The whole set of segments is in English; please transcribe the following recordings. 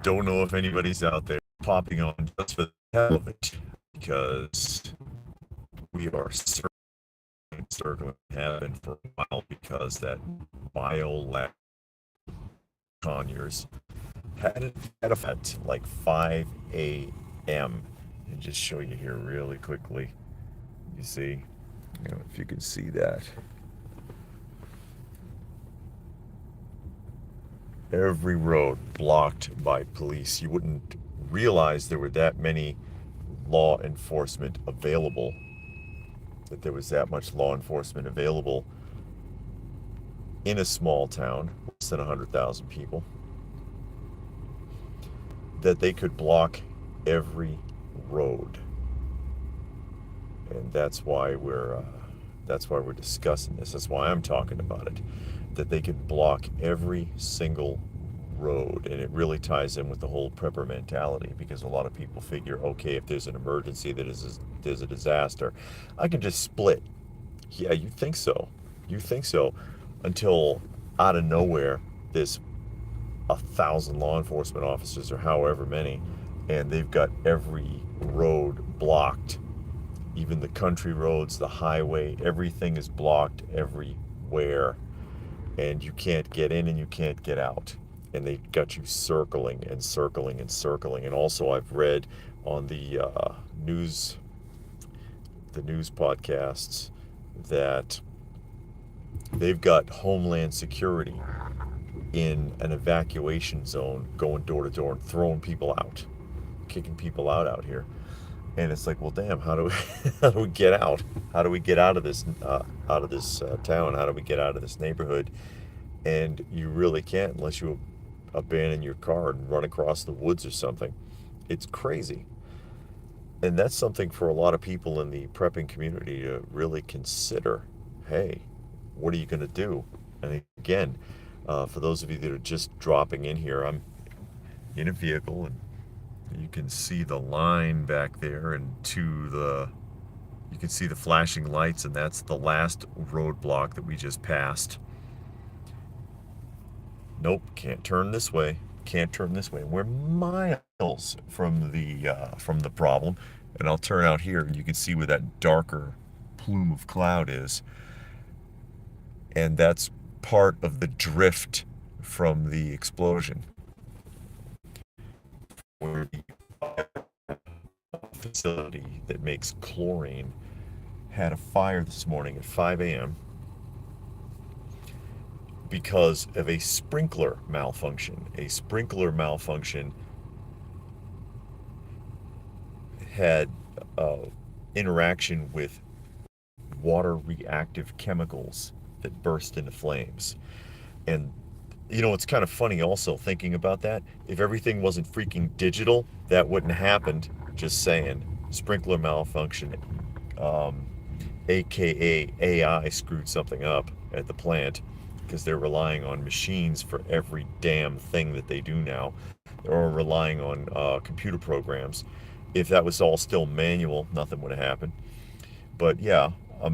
Don't know if anybody's out there popping on just for the hell of it, because we are circling heaven for a while because that biolab Conyers had a at like 5 a.m. And just show you here really quickly. You see, if you can see that. Every road blocked by police. You wouldn't realize there were that many law enforcement available, that there was that much law enforcement available in a small town, less than 100,000 people, that they could block every road. And that's why we're discussing this. That's why I'm talking about it. That they could block every single road, and it really ties in with the whole prepper mentality, because a lot of people figure, okay, if there's an emergency, there's a disaster, I can just split. Yeah, you think so. You think so, until out of nowhere there's 1,000 law enforcement officers, or however many, and they've got every road blocked. Even the country roads, the highway, everything is blocked everywhere. And you can't get in and you can't get out. And they got you circling and circling and circling. And also, I've read on the news podcasts, that they've got Homeland Security in an evacuation zone, going door to door and throwing people out, kicking people out here. And it's like, well, damn, how do we how do we get out? How do we get out of this town? How do we get out of this neighborhood? And you really can't unless you abandon your car and run across the woods or something. It's crazy. And that's something for a lot of people in the prepping community to really consider. Hey, what are you going to do? And again, for those of you that are just dropping in here, I'm in a vehicle, and you can see the line back there, and you can see the flashing lights, and that's the last roadblock that we just passed. Nope, can't turn this way. Can't turn this way. We're miles from the problem, and I'll turn out here, and you can see where that darker plume of cloud is, and that's part of the drift from the explosion. Where the facility that makes chlorine had a fire this morning at 5 a.m. because of a sprinkler malfunction. A sprinkler malfunction had interaction with water reactive chemicals that burst into flames. And it's kind of funny also thinking about that. If everything wasn't freaking digital, that wouldn't have happened. Just saying. Sprinkler malfunction, aka AI, screwed something up at the plant, because they're relying on machines for every damn thing that they do now. They're relying on computer programs. If that was all still manual, nothing would have happened. But yeah, a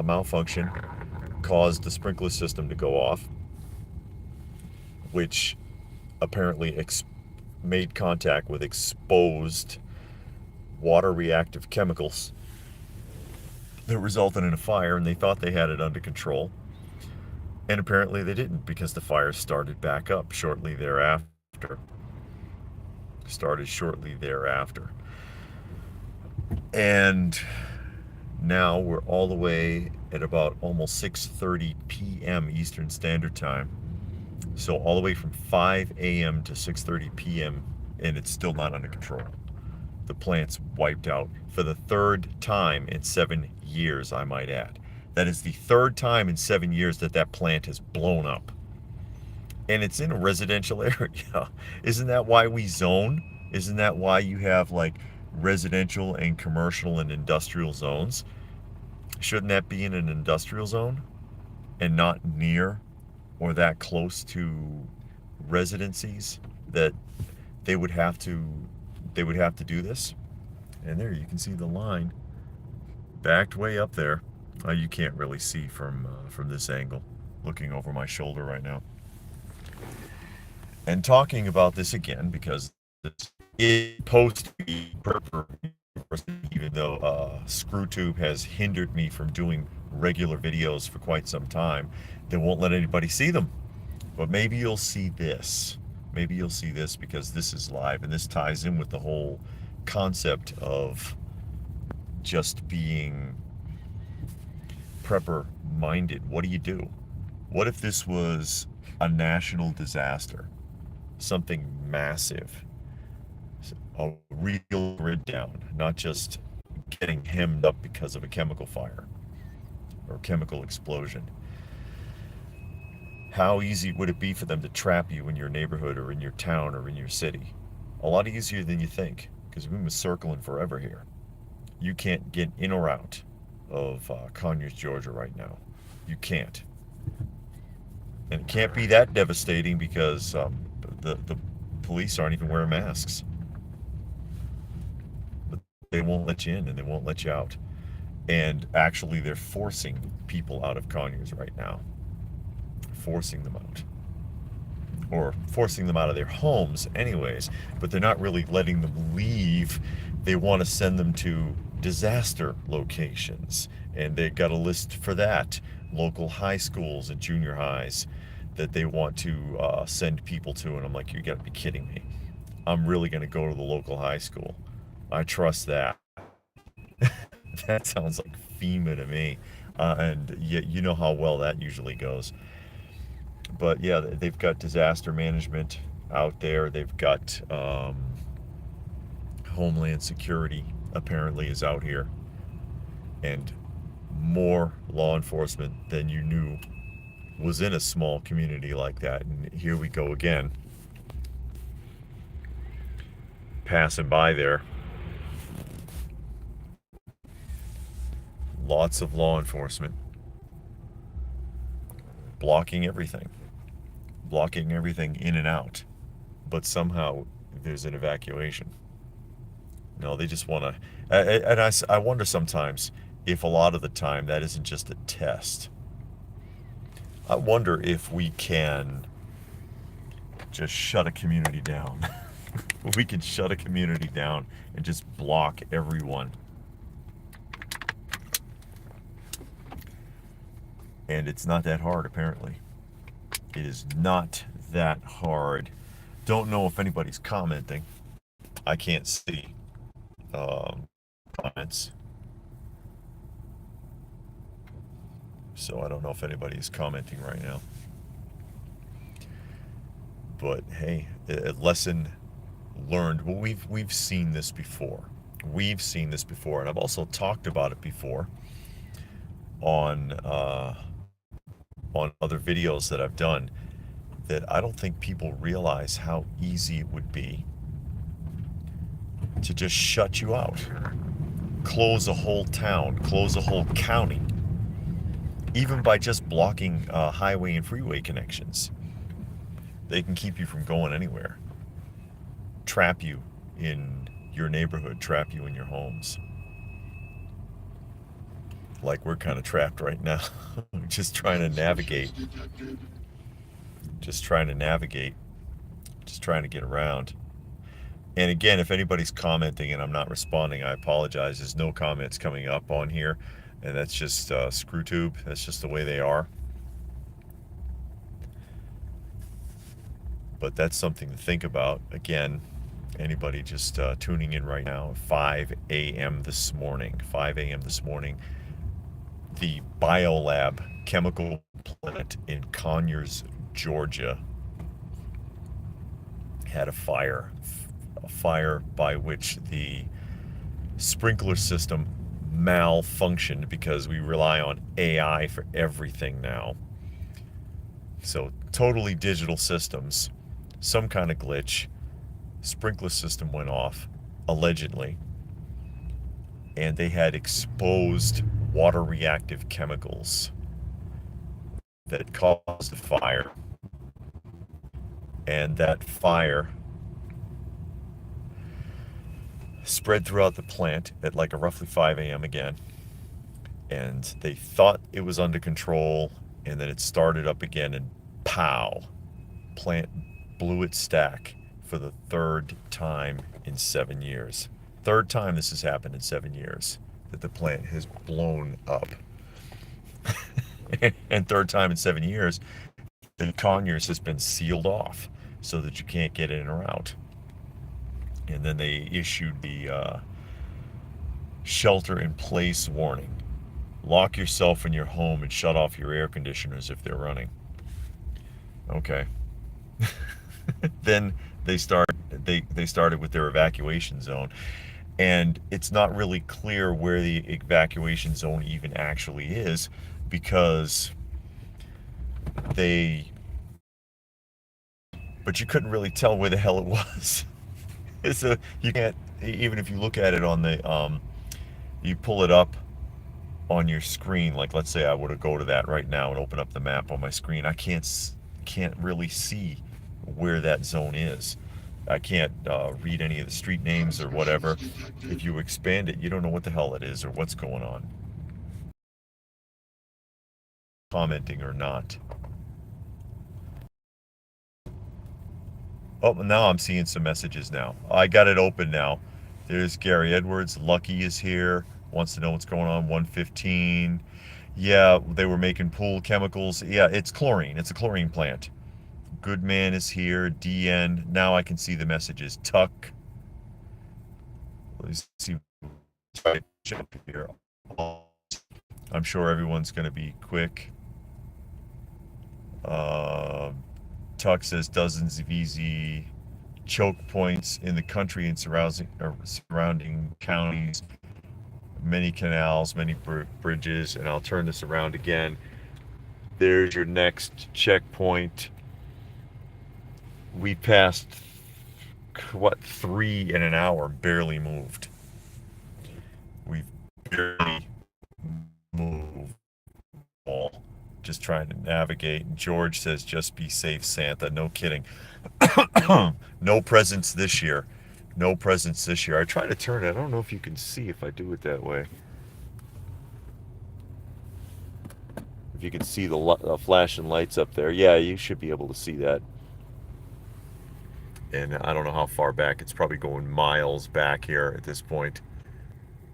malfunction caused the sprinkler system to go off, which apparently made contact with exposed water reactive chemicals that resulted in a fire, and they thought they had it under control. And apparently they didn't, because the fire started back up shortly thereafter. And now we're all the way at about almost 6:30 p.m. Eastern Standard Time. So all the way from 5 a.m. to 6:30 p.m., and it's still not under control. The plant's wiped out for the third time in 7 years, I might add. That is the third time in 7 years that plant has blown up. And it's in a residential area. Isn't that why we zone? Isn't that why you have like residential and commercial and industrial zones? Shouldn't that be in an industrial zone and not near or that close to residencies that they would have to do this? And there you can see the line backed way up there. You can't really see from this angle, looking over my shoulder right now. And talking about this again because this is supposed to be purpose, even though ScrewTube has hindered me from doing regular videos for quite some time. They won't let anybody see them. But maybe you'll see this. Maybe you'll see this because this is live and this ties in with the whole concept of just being prepper minded. What do you do? What if this was a national disaster? Something massive, a real grid down, not just getting hemmed up because of a chemical fire or chemical explosion. How easy would it be for them to trap you in your neighborhood or in your town or in your city? A lot easier than you think, because we've been circling forever here. You can't get in or out of Conyers, Georgia right now. You can't. And it can't be that devastating because the police aren't even wearing masks. But they won't let you in and they won't let you out. And actually, they're forcing people out of Conyers right now. Forcing them out. Or forcing them out of their homes anyways, but they're not really letting them leave. They want to send them to disaster locations, and they've got a list for that. Local high schools and junior highs that they want to send people to, and I'm like, you gotta be kidding me. I'm really gonna go to the local high school. I trust that. That sounds like FEMA to me, and yet you know how well that usually goes. But yeah, they've got disaster management out there. They've got Homeland Security apparently is out here, and more law enforcement than you knew was in a small community like that. And here we go again, passing by there. Lots of law enforcement blocking everything in and out. But somehow there's an evacuation. No, they just want to. And I wonder sometimes if a lot of the time that isn't just a test. I wonder if we can just shut a community down. We can shut a community down and just block everyone. And it's not that hard, apparently. It is not that hard. Don't know if anybody's commenting. I can't see comments. So I don't know if anybody's commenting right now. But hey, a lesson learned. Well, we've seen this before. We've seen this before, and I've also talked about it before on other videos that I've done. That I don't think people realize how easy it would be to just shut you out, close a whole town, close a whole county, even by just blocking highway and freeway connections. They can keep you from going anywhere, trap you in your neighborhood, trap you in your homes. Like we're kind of trapped right now, just trying to navigate, just trying to get around. And again, if anybody's commenting and I'm not responding, I apologize. There's no comments coming up on here, and that's just ScrewTube. That's just the way they are. But that's something to think about. Again, anybody just tuning in right now, 5 a.m. this morning. 5 a.m. this morning, the Biolab chemical plant in Conyers, Georgia, had a fire by which the sprinkler system malfunctioned because we rely on AI for everything now. So totally digital systems, some kind of glitch, sprinkler system went off, allegedly, and they had exposed water reactive chemicals that caused the fire. And that fire spread throughout the plant at like a roughly 5 a.m. again. And they thought it was under control, and then it started up again, and pow, plant blew its stack for the third time in 7 years. Third time this has happened in 7 years that the plant has blown up. And third time in 7 years, the Conyers has been sealed off so that you can't get in or out. And then they issued the shelter in place warning. Lock yourself in your home and shut off your air conditioners if they're running. Okay. Then they started with their evacuation zone, and it's not really clear where the evacuation zone even actually is, because they but you couldn't really tell where the hell it was. You can't, even if you look at it on the you pull it up on your screen, like let's say I were to go to that right now and open up the map on my screen, I can't really see where that zone is. I can't read any of the street names or whatever. If you expand it, you don't know what the hell it is or what's going on. Commenting or not. Oh, now I'm seeing some messages now. I got it open now. There's Gary Edwards. Lucky is here. Wants to know what's going on. 115. Yeah, they were making pool chemicals. Yeah, it's chlorine. It's a chlorine plant. Goodman is here. DN. Now I can see the messages. Tuck. Let's see. Here. I'm sure everyone's going to be quick. Tuck says dozens of easy choke points in the country and surrounding counties, many canals, many bridges, and I'll turn this around again. There's your next checkpoint. We passed, what, 3 in an hour, barely moved. We've barely moved all. Just trying to navigate. George says, just be safe, Santa. No kidding. No presents this year. No presents this year. I try to turn it. I don't know if you can see if I do it that way. If you can see the flashing lights up there. Yeah, you should be able to see that. And I don't know how far back. It's probably going miles back here at this point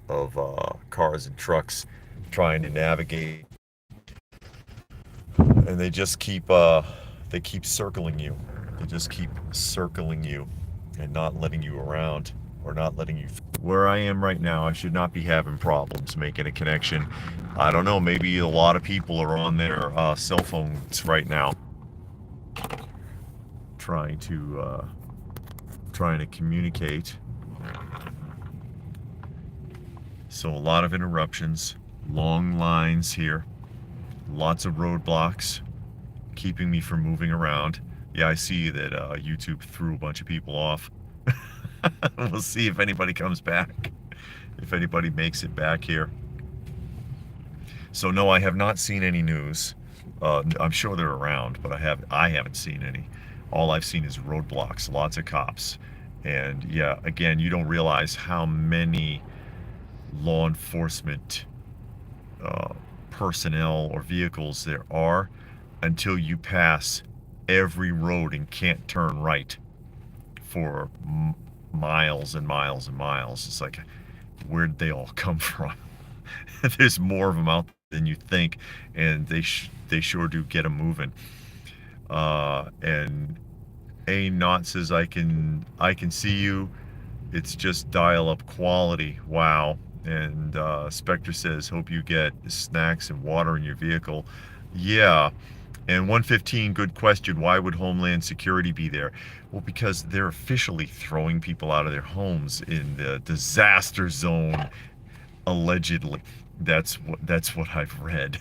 of cars and trucks trying to navigate. And they just keep circling you. They just keep circling you and not letting you around, or not letting you. Where I am right now, I should not be having problems making a connection. I don't know, maybe a lot of people are on their cell phones right now trying to communicate. So a lot of interruptions, long lines here. Lots of roadblocks keeping me from moving around. Yeah, I see that YouTube threw a bunch of people off. We'll see if anybody comes back, if anybody makes it back here. So no, I have not seen any news. I'm sure they're around, but I haven't seen any. All I've seen is roadblocks, lots of cops. And yeah, again, you don't realize how many law enforcement personnel or vehicles there are until you pass every road and can't turn right for miles and miles and miles. It's like, where'd they all come from? There's more of them out than you think, and they sure do get them moving. And A Not says, I can see you. It's just dial-up quality. Wow. And Spectre says, hope you get snacks and water in your vehicle. Yeah. And 115, good question. Why would Homeland Security be there? Well, because they're officially throwing people out of their homes in the disaster zone, allegedly. That's what I've read.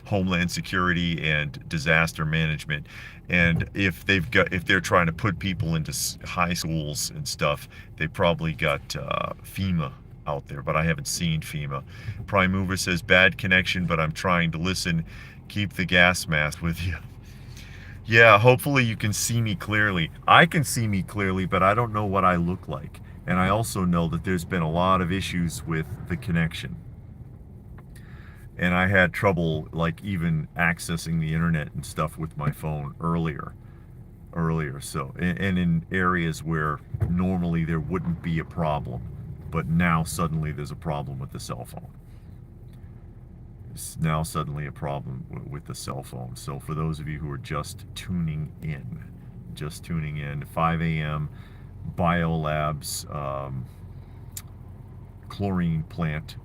Homeland Security and disaster management. And if they're trying to put people into high schools and stuff, they probably got FEMA out there, but I haven't seen FEMA. Prime Mover says, bad connection, but I'm trying to listen. Keep the gas mask with you. Yeah, hopefully you can see me clearly. I can see me clearly, but I don't know what I look like. And I also know that there's been a lot of issues with the connection. And I had trouble, like, even accessing the internet and stuff with my phone earlier. earlier. So, and in areas where normally there wouldn't be a problem, but now suddenly there's a problem with the cell phone. It's now suddenly a problem with the cell phone. So, for those of you who are just tuning in, 5 a.m. Biolabs chlorine plant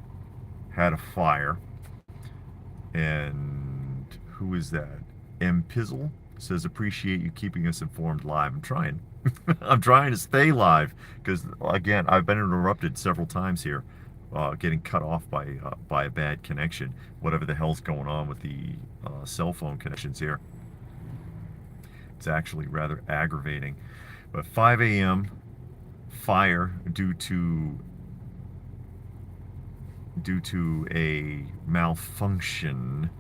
had a fire, and who is that? M. Pizzle says, appreciate you keeping us informed live. I'm trying. I'm trying to stay live because, again, I've been interrupted several times here, getting cut off by a bad connection. Whatever the hell's going on with the cell phone connections here, it's actually rather aggravating. But 5 a.m. fire due to a malfunction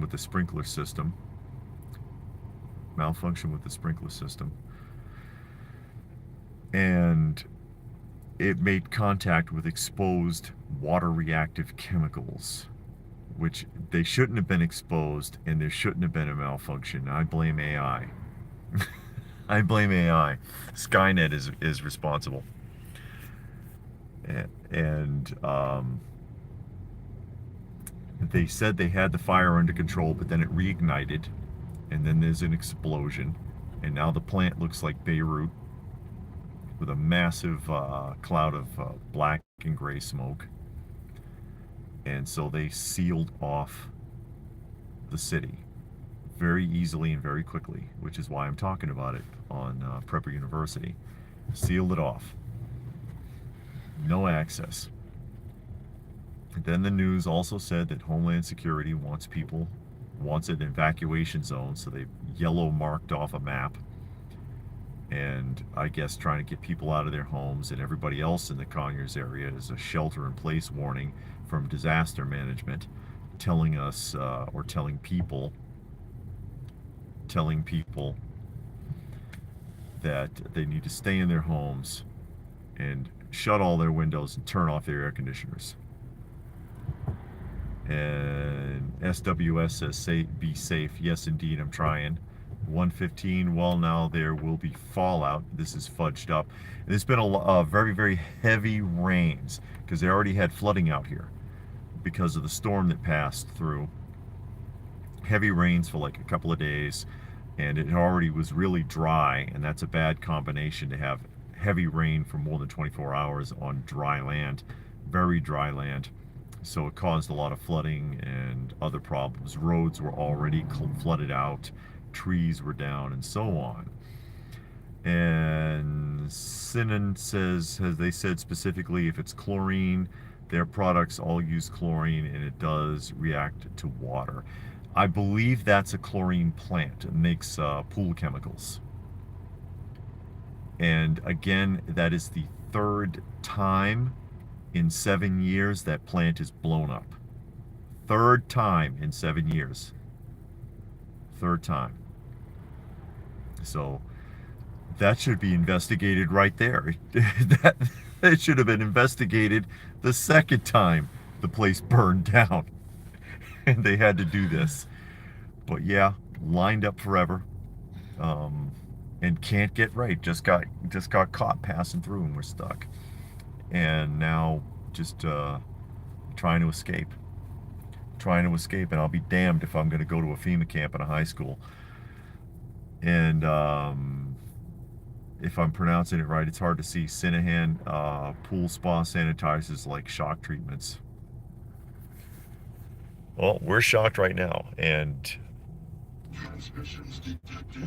with the sprinkler system. And it made contact with exposed water reactive chemicals, which they shouldn't have been exposed, and there shouldn't have been a malfunction. I blame AI. I blame AI. Skynet is responsible. And they said they had the fire under control, but then it reignited, and then there's an explosion, and now the plant looks like Beirut with a massive cloud of black and gray smoke. And so they sealed off the city very easily and very quickly, which is why I'm talking about it on Prepper University. Sealed it off. No access. And then the news also said that Homeland Security wants an evacuation zone, so they yellow marked off a map, and I guess trying to get people out of their homes, and everybody else in the Conyers area is a shelter-in-place warning from disaster management, telling us or telling people that they need to stay in their homes and shut all their windows and turn off their air conditioners. And SWS says, be safe. Yes, indeed, I'm trying. 115, well, now there will be fallout. This is fudged up. And there's been a very, very heavy rains because they already had flooding out here because of the storm that passed through. Heavy rains for like a couple of days, and it already was really dry, and that's a bad combination to have heavy rain for more than 24 hours on dry land, very dry land. So it caused a lot of flooding and other problems. Roads were already flooded out, trees were down, and so on. And Sinan says, as they said specifically, if it's chlorine, their products all use chlorine, and it does react to water. I believe that's a chlorine plant. It makes pool chemicals. And again, that is the third time in 7 years that plant is blown up. Third time in 7 years. Third time. So that should be investigated right there. It should have been investigated the second time the place burned down. And they had to do this. But yeah, lined up forever. And can't get right. Just got caught passing through, and we're stuck. And now just trying to escape. And I'll be damned if I'm going to go to a FEMA camp in a high school. And if I'm pronouncing it right, it's hard to see. Sinahan pool spa sanitizers like shock treatments. Well, we're shocked right now, and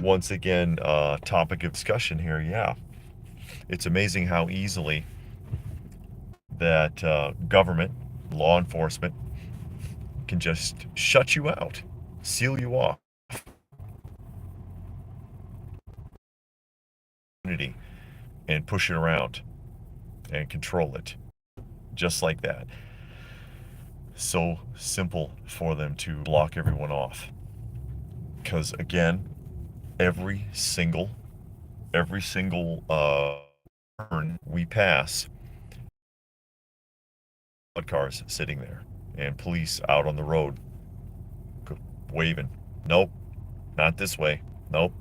once again, topic of discussion here. Yeah, it's amazing how easily that government, law enforcement, can just shut you out, seal you off, and push it around and control it, just like that. So simple for them to block everyone off. Because again, every single turn we pass, cars sitting there and police out on the road waving, nope, not this way, Nope.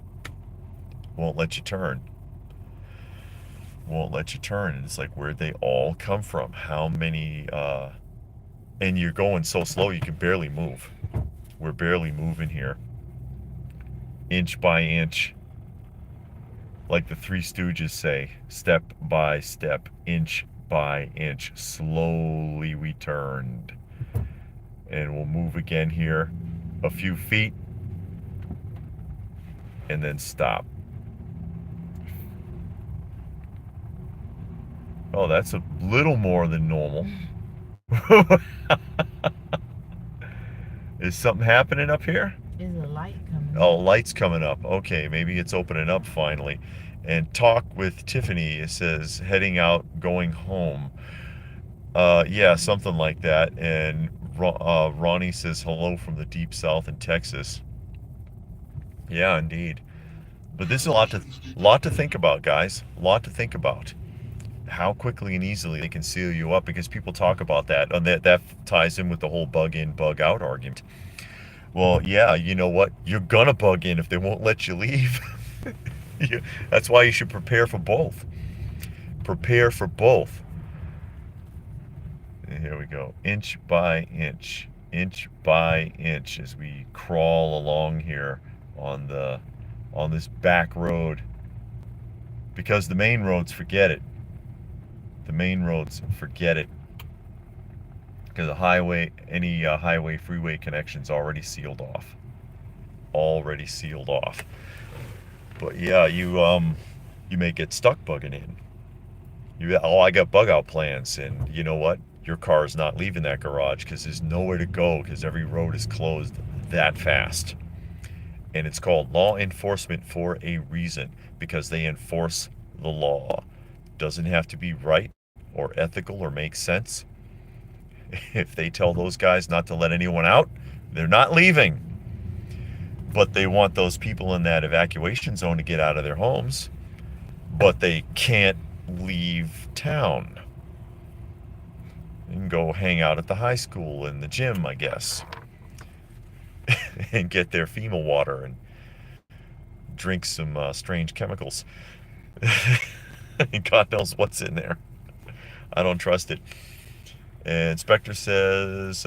Won't let you turn. Won't let you turn. And it's like, where'd they all come from? How many, and you're going so slow you can barely move. We're barely moving here. Inch by inch. Like the Three Stooges say, step by step, inch by inch. Slowly we turned. And we'll move again here a few feet and then stop. Oh, that's a little more than normal. Is something happening up here? There's a light coming Oh, up. light's coming up. Okay, maybe it's opening up finally. And talk with Tiffany, it says heading out, going home. Yeah, something like that. And Ronnie says hello from the deep south in Texas. Yeah, indeed. But this is a lot to think about, guys. A lot to think about. How quickly and easily they can seal you up, because people talk about that, and that ties in with the whole bug in, bug out argument. Well, yeah, you know what? You're gonna bug in if they won't let you leave. That's why you should prepare for both. Prepare for both. And here we go, inch by inch, as we crawl along here on this back road. Because the main roads, forget it. The main roads, forget it. Because the highway, any highway, freeway connections already sealed off. Already sealed off. But yeah, you may get stuck bugging in. I got bug out plans, and you know what? Your car is not leaving that garage because there's nowhere to go because every road is closed that fast. And it's called law enforcement for a reason, because they enforce the law. Doesn't have to be right or ethical or make sense. If they tell those guys not to let anyone out, they're not leaving. But they want those people in that evacuation zone to get out of their homes, but they can't leave town. You can go hang out at the high school and the gym, I guess, and get their FEMA water and drink some strange chemicals. God knows what's in there. I don't trust it. And Inspector says,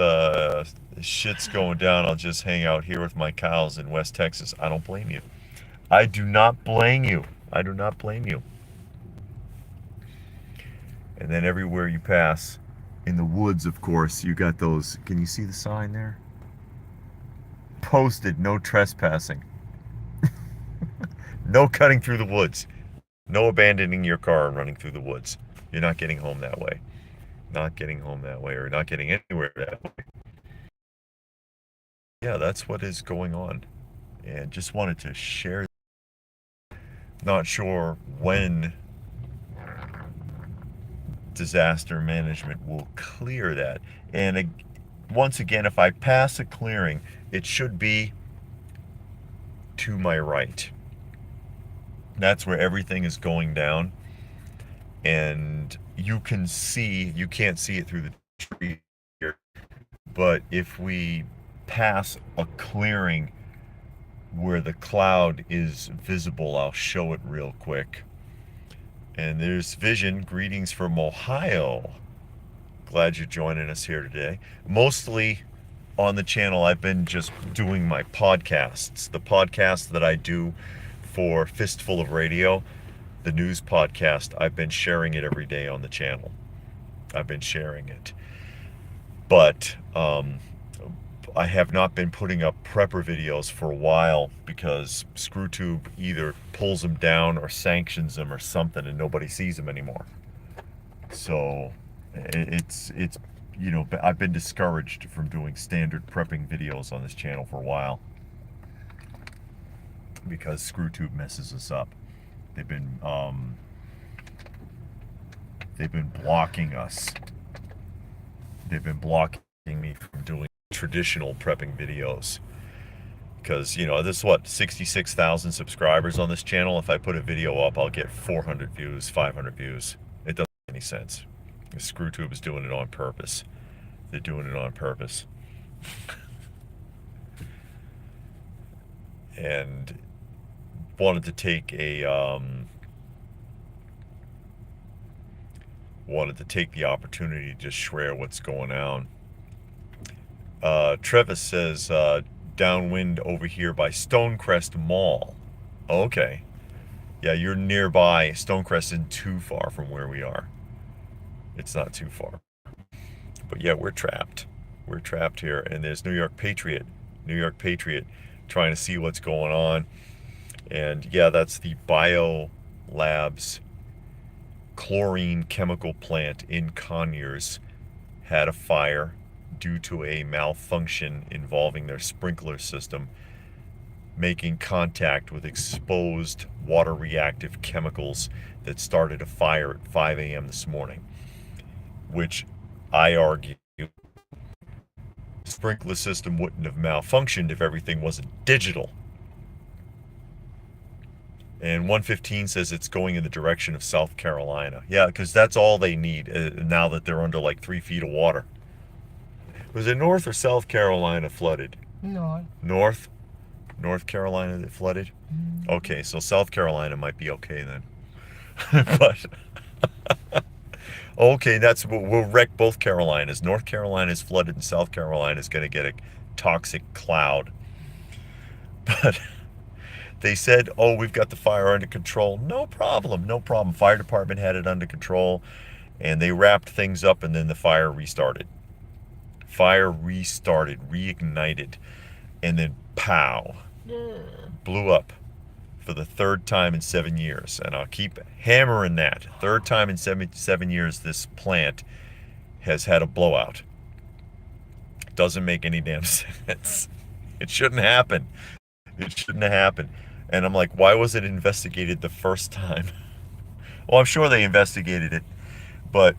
shit's going down. I'll just hang out here with my cows in West Texas. I don't blame you. I do not blame you. I do not blame you. And then everywhere you pass, in the woods, of course, you got those. Can you see the sign there? Posted, no trespassing. No cutting through the woods. No abandoning your car and running through the woods. You're not getting home that way. Not getting home that way, or not getting anywhere that way. Yeah, that's what is going on. And just wanted to share. Not sure when disaster management will clear that. And once again, if I pass a clearing, it should be to my right. That's where everything is going down. And you can't see it through the tree here. But if we pass a clearing where the cloud is visible, I'll show it real quick. And there's Vision. Greetings from Ohio. Glad you're joining us here today. Mostly on the channel, I've been just doing my podcasts. The podcast that I do for Fistful of Radio, the news podcast, I've been sharing it every day on the channel. I've been sharing it. But I have not been putting up prepper videos for a while because ScrewTube either pulls them down or sanctions them or something, and nobody sees them anymore. So it's I've been discouraged from doing standard prepping videos on this channel for a while because ScrewTube messes us up. They've been blocking us. They've been blocking me from doing traditional prepping videos because there's 66,000 subscribers on this channel. If I put a video up, I'll get 400 views, 500 views. It doesn't make any sense. ScrewTube is doing it on purpose. They're doing it on purpose. And wanted to take the opportunity to just share what's going on. Travis says downwind over here by Stonecrest Mall. Okay. Yeah, you're nearby. Stonecrest isn't too far from where we are. It's not too far. But yeah, we're trapped. We're trapped here. And there's New York Patriot. New York Patriot trying to see what's going on. And yeah, that's the Bio Labs chlorine chemical plant in Conyers had a fire due to a malfunction involving their sprinkler system, making contact with exposed water reactive chemicals that started a fire at 5 a.m. this morning, which I argue the sprinkler system wouldn't have malfunctioned if everything wasn't digital. And 115 says it's going in the direction of South Carolina. Yeah, because that's all they need now that they're under like 3 feet of water. Was it North or South Carolina flooded? North. North? North Carolina that flooded? Mm-hmm. Okay, so South Carolina might be okay then. But okay, we'll wreck both Carolinas. North Carolina is flooded and South Carolina is going to get a toxic cloud. But they said, oh, we've got the fire under control. No problem, no problem. Fire department had it under control, and they wrapped things up, and then the fire restarted. Fire restarted, reignited, and then pow, blew up for the third time in 7 years. And I'll keep hammering that. Third time in 7 years this plant has had a blowout. Doesn't make any damn sense. It shouldn't happen. It shouldn't have happened. And I'm like, why was it investigated the first time? Well, I'm sure they investigated it, but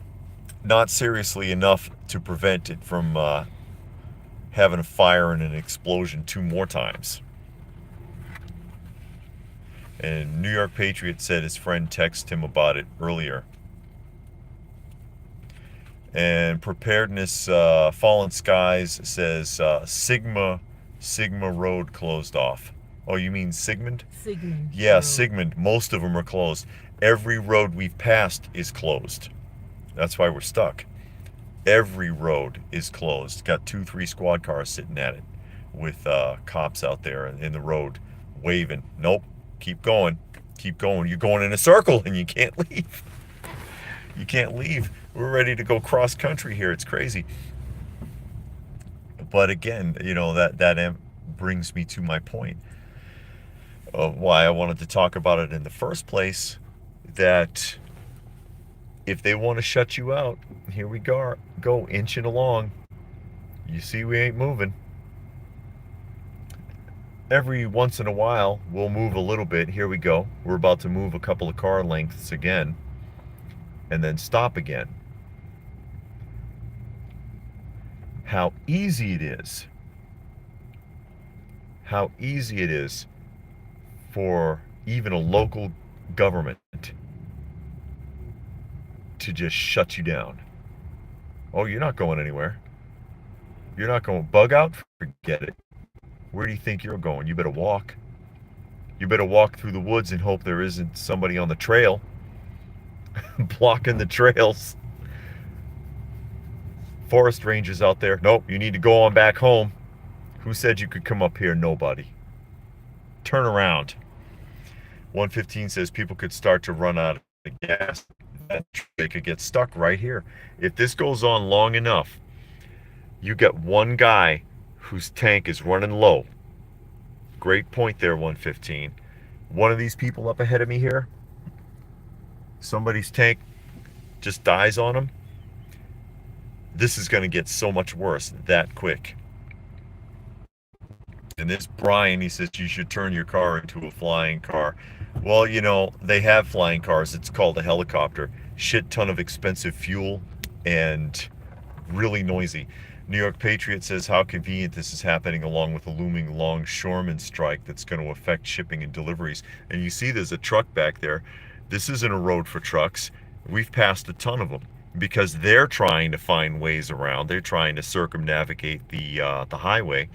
not seriously enough to prevent it from having a fire and an explosion 2 more times. And New York Patriot said his friend texted him about it earlier. And Preparedness Fallen Skies says Sigma Road closed off. Oh, you mean Sigmund? Sigmund. Yeah, Road. Sigmund. Most of them are closed. Every road we've passed is closed. That's why we're stuck. Every road is closed. Got 2-3 squad cars sitting at it with cops out there in the road waving. Nope. Keep going. Keep going. You're going in a circle and you can't leave. You can't leave. We're ready to go cross country here. It's crazy. But again, you know, that brings me to my point of why I wanted to talk about it in the first place, that if they want to shut you out, here we go inching along. You see we ain't moving. Every once in a while, we'll move a little bit. Here we go. We're about to move a couple of car lengths again, and then stop again. How easy it is. How easy it is for even a local government to just shut you down. Oh, you're not going anywhere. You're not going bug out? Forget it. Where do you think you're going? You better walk. You better walk through the woods and hope there isn't somebody on the trail blocking the trails. Forest rangers out there. Nope, you need to go on back home. Who said you could come up here? Nobody. Turn around. 115 says people could start to run out of gas. They could get stuck right here. If this goes on long enough, you get one guy whose tank is running low. Great point there, 115. One of these people up ahead of me here, somebody's tank just dies on him. This is going to get so much worse that quick. And this Brian, he says you should turn your car into a flying car. Well, you know, they have flying cars. It's called a helicopter. Shit ton of expensive fuel and really noisy. New York Patriot says how convenient this is happening along with a looming longshoreman strike that's going to affect shipping and deliveries. And you see there's a truck back there. This isn't a road for trucks. We've passed a ton of them because they're trying to find ways around. They're trying to circumnavigate the highway.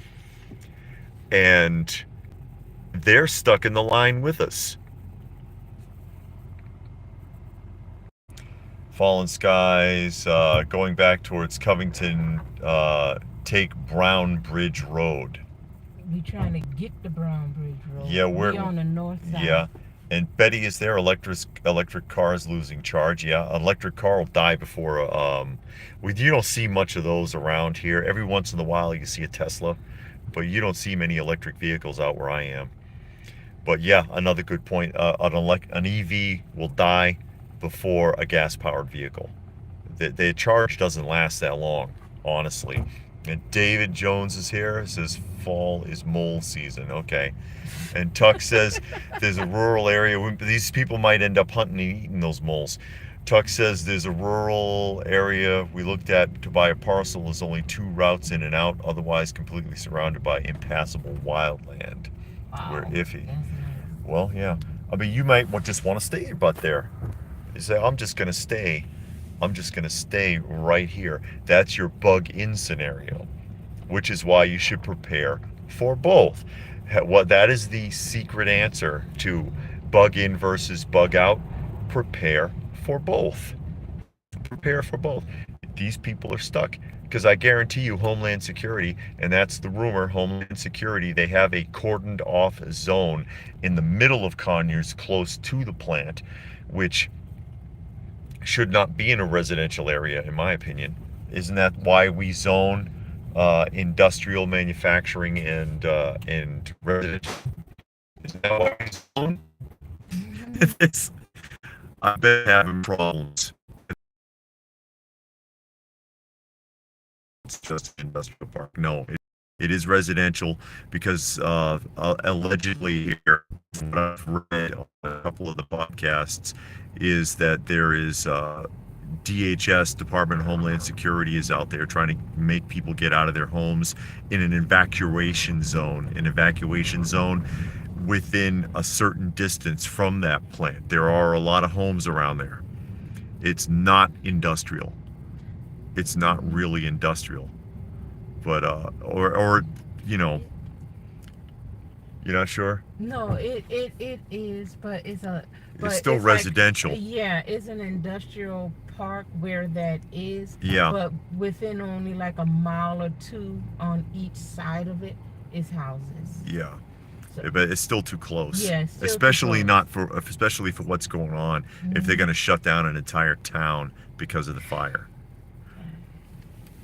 And They're stuck in the line with us. Fallen Skies, going back towards Covington, take Brown Bridge Road. We trying to get the Brown Bridge Road. Yeah, We on the north yeah. side. And Betty is there. Electric cars losing charge. Yeah, an electric car will die before. You don't see much of those around here. Every once in a while, you see a Tesla, but you don't see many electric vehicles out where I am. But yeah, another good point. An EV will die before a gas-powered vehicle. The charge doesn't last that long, honestly. And David Jones is here. It says fall is mole season. Okay. And Tuck says there's a rural area. These people might end up hunting and eating those moles. Tuck says there's a rural area we looked at to buy a parcel. There's only 2 routes in and out, otherwise completely surrounded by impassable wildland. We're Wow. iffy. That's nice. Well, yeah. I mean, you might just want to stay your butt there. You say, I'm just going to stay. I'm just going to stay right here. That's your bug in scenario, which is why you should prepare for both. What that is the secret answer to bug in versus bug out. Prepare for both. Prepare for both. These people are stuck because I guarantee you, Homeland Security, and that's the rumor, Homeland Security, they have a cordoned off zone in the middle of Conyers, close to the plant, which should not be in a residential area, in my opinion. Isn't that why we zone industrial manufacturing and residential? Isn't that why we zone? It's, I've been having problems. It's just an industrial park. No, it is residential because allegedly here, from what I've read on a couple of the podcasts, is that there is DHS, Department of Homeland Security, is out there trying to make people get out of their homes in an evacuation zone. An evacuation zone within a certain distance from that plant. There are a lot of homes around there. It's not industrial. It's not really industrial, but or you know, you're not sure. No, it is, but It's but still it's like, residential. yeah, it's an industrial park where that is, Yeah, but within only like a mile or two on each side of it is houses. yeah, So but it's still too close. yeah, it's still too Especially close. not for, especially for what's going on. If they're Hmm. going to shut down an entire town because of the fire.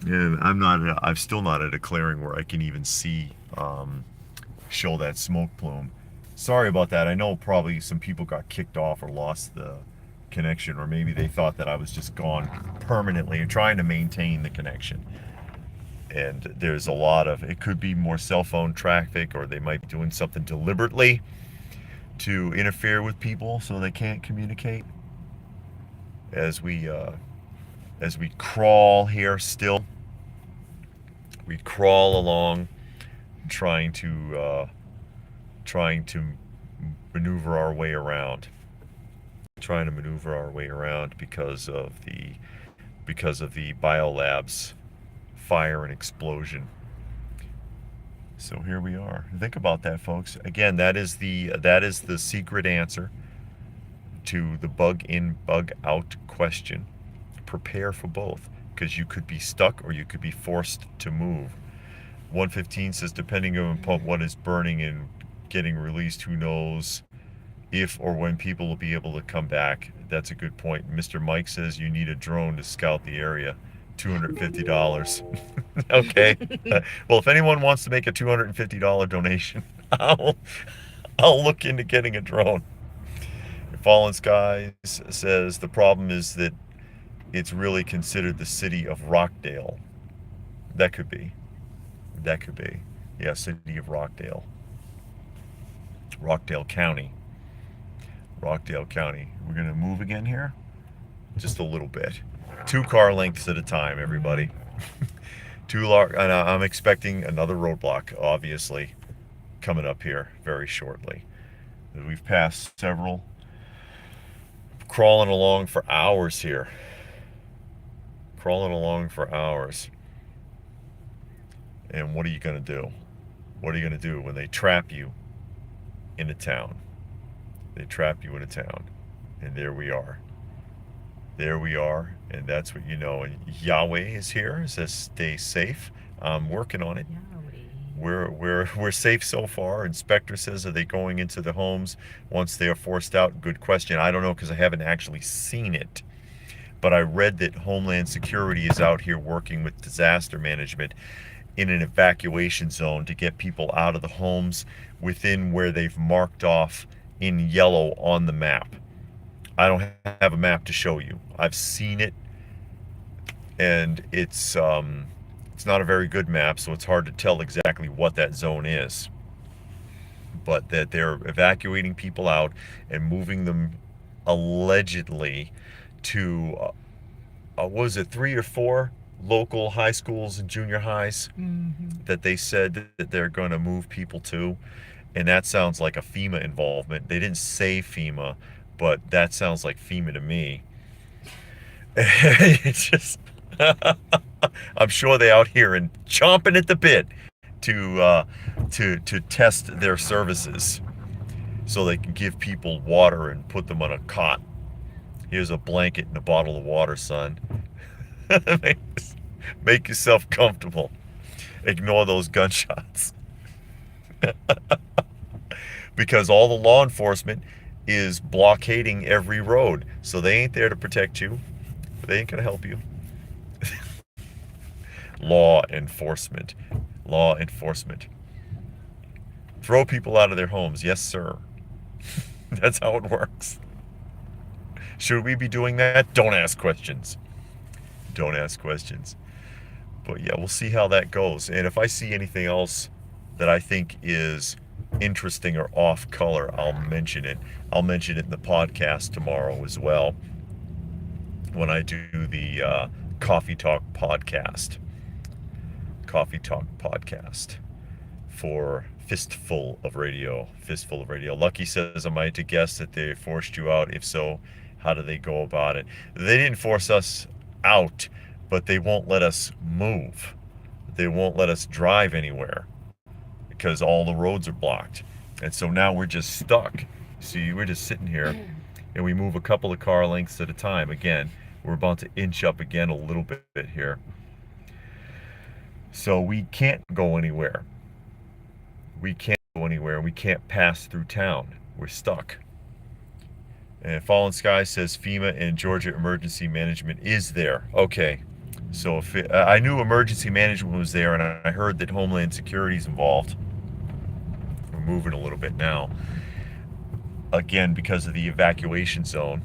And I'm still not at a clearing where I can even see, show that smoke plume. Sorry about that. I know probably some people got kicked off or lost the connection, or maybe they thought that I was just gone permanently and trying to maintain the connection. And there's a lot of, it could be more cell phone traffic, or they might be doing something deliberately to interfere with people so they can't communicate. As we crawl here still, we crawl along trying to maneuver our way around, because of the biolabs fire and explosion. So here we are. Think about that, folks. Again, that is the secret answer to the bug in bug out question. Prepare for both, because you could be stuck or you could be forced to move. 115 says, depending on what is burning and getting released, who knows if or when people will be able to come back. That's a good point. Mr. Mike says you need a drone to scout the area. $250. Okay. Well, if anyone wants to make a $250 donation, I'll, I'll look into getting a drone. Fallen Skies says the problem is that it's really considered the city of Rockdale. That could be. That could be. Yeah, city of Rockdale. Rockdale County. Rockdale County. We're going to move again here? Just a little bit. 2 car lengths at a time, everybody. And I'm expecting another roadblock, obviously, coming up here very shortly. We've passed several. Crawling along for hours here. Crawling along for hours. And what are you going to do? What are you going to do when they trap you in a town. They trap you in a town. And there we are. There we are. And that's what you know. And Yahweh is here. It says stay safe. I'm working on it. Yahweh. We're safe so far. Inspector says, are they going into the homes once they are forced out? Good question. I don't know because I haven't actually seen it. But I read that Homeland Security is out here working with disaster management in an evacuation zone to get people out of the homes within where they've marked off in yellow on the map. I don't have a map to show you. I've seen it, and it's not a very good map, so it's hard to tell exactly what that zone is. But that they're evacuating people out and moving them allegedly to what was it, 3 or 4 local high schools and junior highs that they said that they're going to move people to. And that sounds like a FEMA involvement. They didn't say FEMA, but that sounds like FEMA to me. It's just, I'm sure they're out here and chomping at the bit to test their services, so they can give people water and put them on a cot. Here's a blanket and a bottle of water, son. Make yourself comfortable. Ignore those gunshots. Because all the law enforcement is blockading every road. So they ain't there to protect you. They ain't going to help you. Law enforcement. Law enforcement. Throw people out of their homes. Yes, sir. That's how it works. Should we be doing that? Don't ask questions. Don't ask questions. But yeah, we'll see how that goes. And if I see anything else that I think is interesting or off color, I'll mention it. I'll mention it in the podcast tomorrow as well, when I do the Coffee Talk podcast. Coffee Talk podcast for Fistful of Radio. Fistful of Radio. Lucky says, am I to guess that they forced you out? If so, how do they go about it? They didn't force us out, but they won't let us move. They won't let us drive anywhere because all the roads are blocked. And so now we're just stuck. See, we're just sitting here and we move a couple of car lengths at a time. Again, we're about to inch up again a little bit here. So we can't go anywhere. We can't go anywhere. We can't pass through town. We're stuck. And Fallen Sky says FEMA and Georgia Emergency Management is there. Okay. So if I knew emergency management was there, and I heard that Homeland Security is involved. We're moving a little bit now. Again, because of the evacuation zone.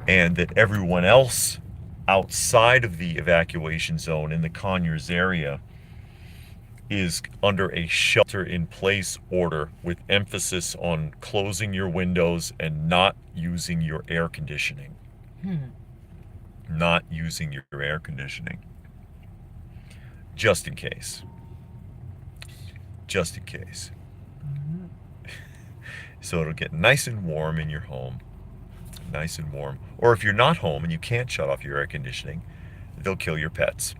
And that everyone else outside of the evacuation zone in the Conyers area is under a shelter-in-place order with emphasis on closing your windows and not using your air conditioning. Not using your air conditioning. Just in case. Just in case. So it'll get nice and warm in your home. Nice and warm. Or if you're not home and you can't shut off your air conditioning, they'll kill your pets.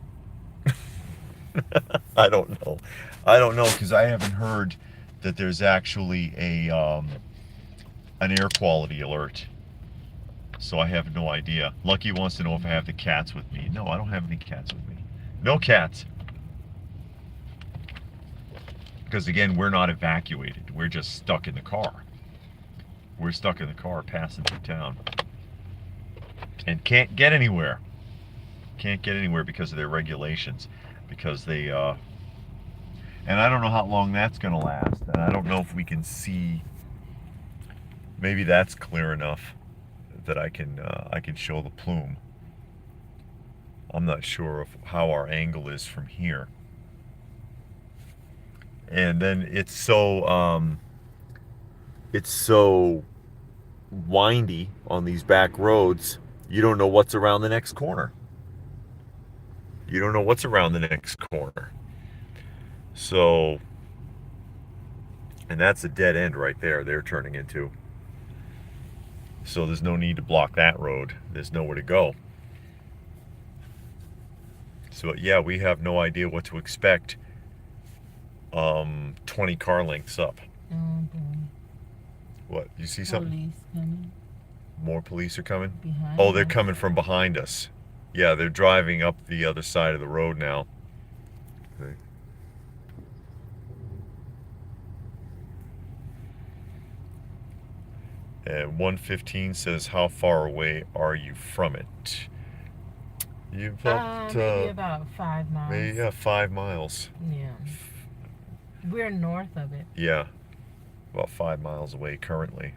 I don't know. I don't know, because I haven't heard that there's actually an air quality alert. So I have no idea. Lucky wants to know if I have the cats with me. No, I don't have any cats with me. No cats. Because again, we're not evacuated. We're just stuck in the car. We're stuck in the car passing through town. And can't get anywhere. Can't get anywhere because of their regulations. Because they, and I don't know how long that's going to last. And I don't know if we can see, maybe that's clear enough that I can show the plume. I'm not sure of how our angle is from here. And then it's so windy on these back roads, you don't know what's around the next corner. You don't know what's around the next corner. So, and that's a dead end right there they're turning into. So there's no need to block that road. There's nowhere to go. So yeah, we have no idea what to expect 20 car lengths up. Oh boy. What? You see something? Police coming More police are coming? behind Oh, they're us. coming from behind us. Yeah, they're driving up the other side of the road now. Okay. And 115 says, how far away are you from it? You about, Maybe about 5 miles. maybe, yeah, 5 miles. Yeah. We're north of it. Yeah, about 5 miles away currently.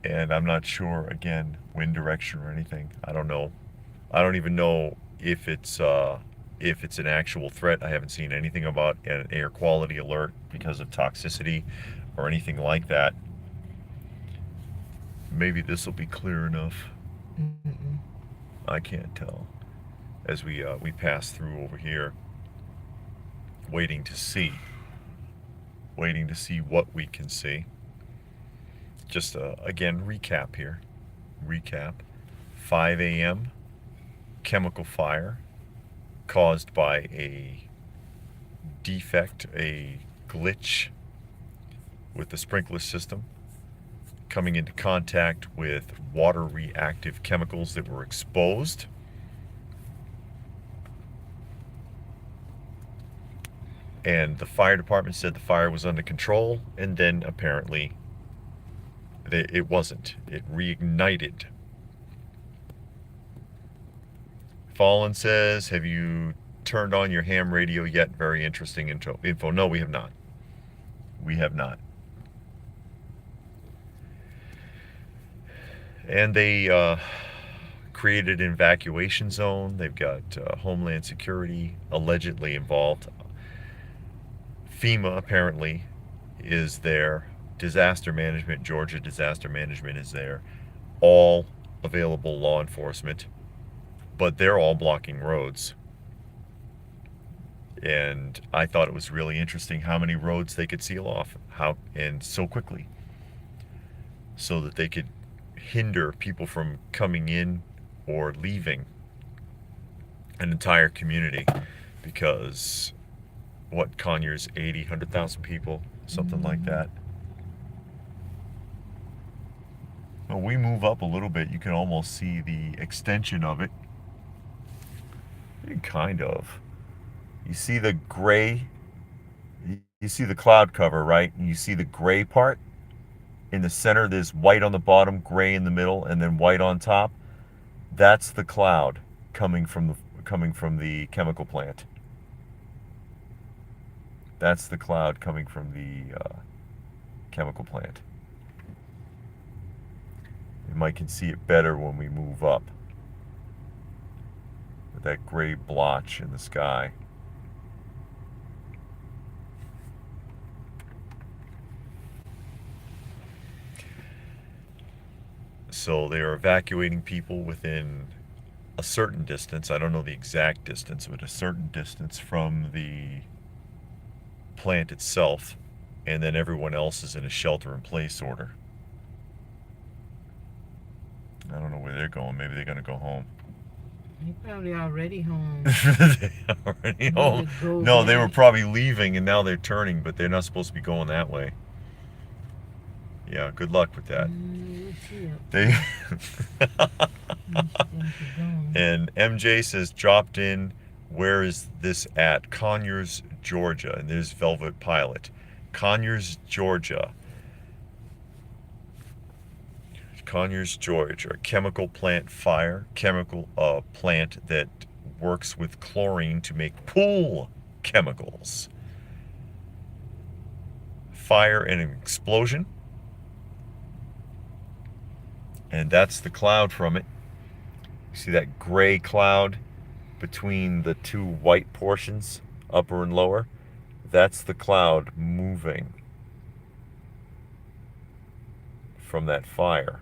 And I'm not sure, again, wind direction or anything. I don't know. I don't even know if it's an actual threat. I haven't seen anything about an air quality alert because of toxicity or anything like that. Maybe this will be clear enough. Mm-mm. I can't tell. As we pass through over here, waiting to see what we can see. Just again, recap here. Recap. 5 a.m. Chemical fire caused by a defect, a glitch with the sprinkler system, coming into contact with water reactive chemicals that were exposed. And the fire department said the fire was under control, and then apparently it wasn't. It reignited. Fallen says, have you turned on your ham radio yet? Very interesting info. No, we have not. We have not. And they created an evacuation zone. They've got Homeland Security allegedly involved. FEMA apparently is there. Disaster Management, Georgia Disaster Management is there. All available law enforcement. But they're all blocking roads. And I thought it was really interesting how many roads they could seal off, and so quickly, so that they could hinder people from coming in or leaving an entire community. Because what, Conyers, 80, 100,000 people, something like that. When we move up a little bit, you can almost see the extension of it. Kind of. You see the gray, you see the cloud cover, right? And you see the gray part in the center. There's white on the bottom, gray in the middle, and then white on top. That's the cloud coming from the chemical plant. That's the cloud coming from the chemical plant. You might can see it better when we move up. With that gray blotch in the sky. So they are evacuating people within a certain distance. I don't know the exact distance, but a certain distance from the plant itself. And then everyone else is in a shelter-in-place order. I don't know where they're going. Maybe they're going to go home. They probably already home. They already home. No, they were probably leaving and now they're turning, but they're not supposed to be going that way. Yeah, good luck with that. They And MJ says, dropped in. Where is this at? Conyers, Georgia. And there's Velvet Pilot. Conyers, Georgia. Conyers, Georgia. Chemical plant fire. Chemical plant that works with chlorine to make pool chemicals. Fire and an explosion. And that's the cloud from it. You see that gray cloud between the two white portions, upper and lower? That's the cloud moving from that fire.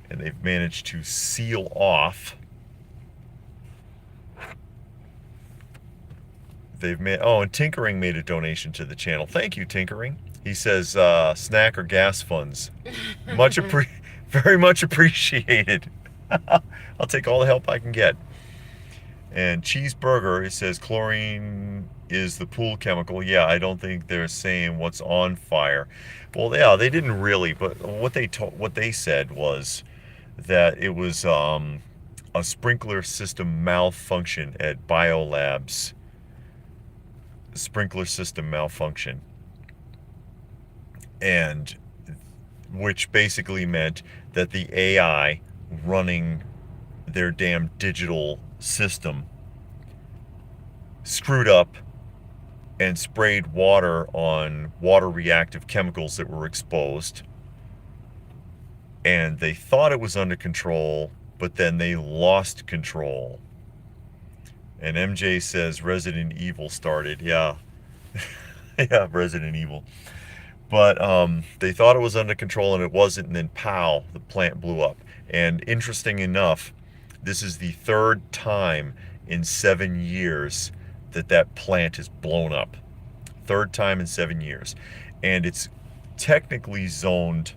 And they've managed to seal off. And Tinkering made a donation to the channel. Thank you, Tinkering. He says, snack or gas funds. Very much appreciated. I'll take all the help I can get. And Cheeseburger, it says chlorine is the pool chemical. Yeah, I don't think they're saying what's on fire. Well, yeah, they didn't really, but what they said was that it was a sprinkler system malfunction at Biolabs. Sprinkler system malfunction, and which basically meant that the AI running their damn digital system screwed up and sprayed water on water reactive chemicals that were exposed. And they thought it was under control, but then they lost control. And MJ says Resident Evil started. Yeah. Yeah, Resident Evil. But they thought it was under control and it wasn't, and then pow, the plant blew up. And interesting enough, this is the third time in 7 years that plant is blown up. Third time in 7 years. And it's technically zoned,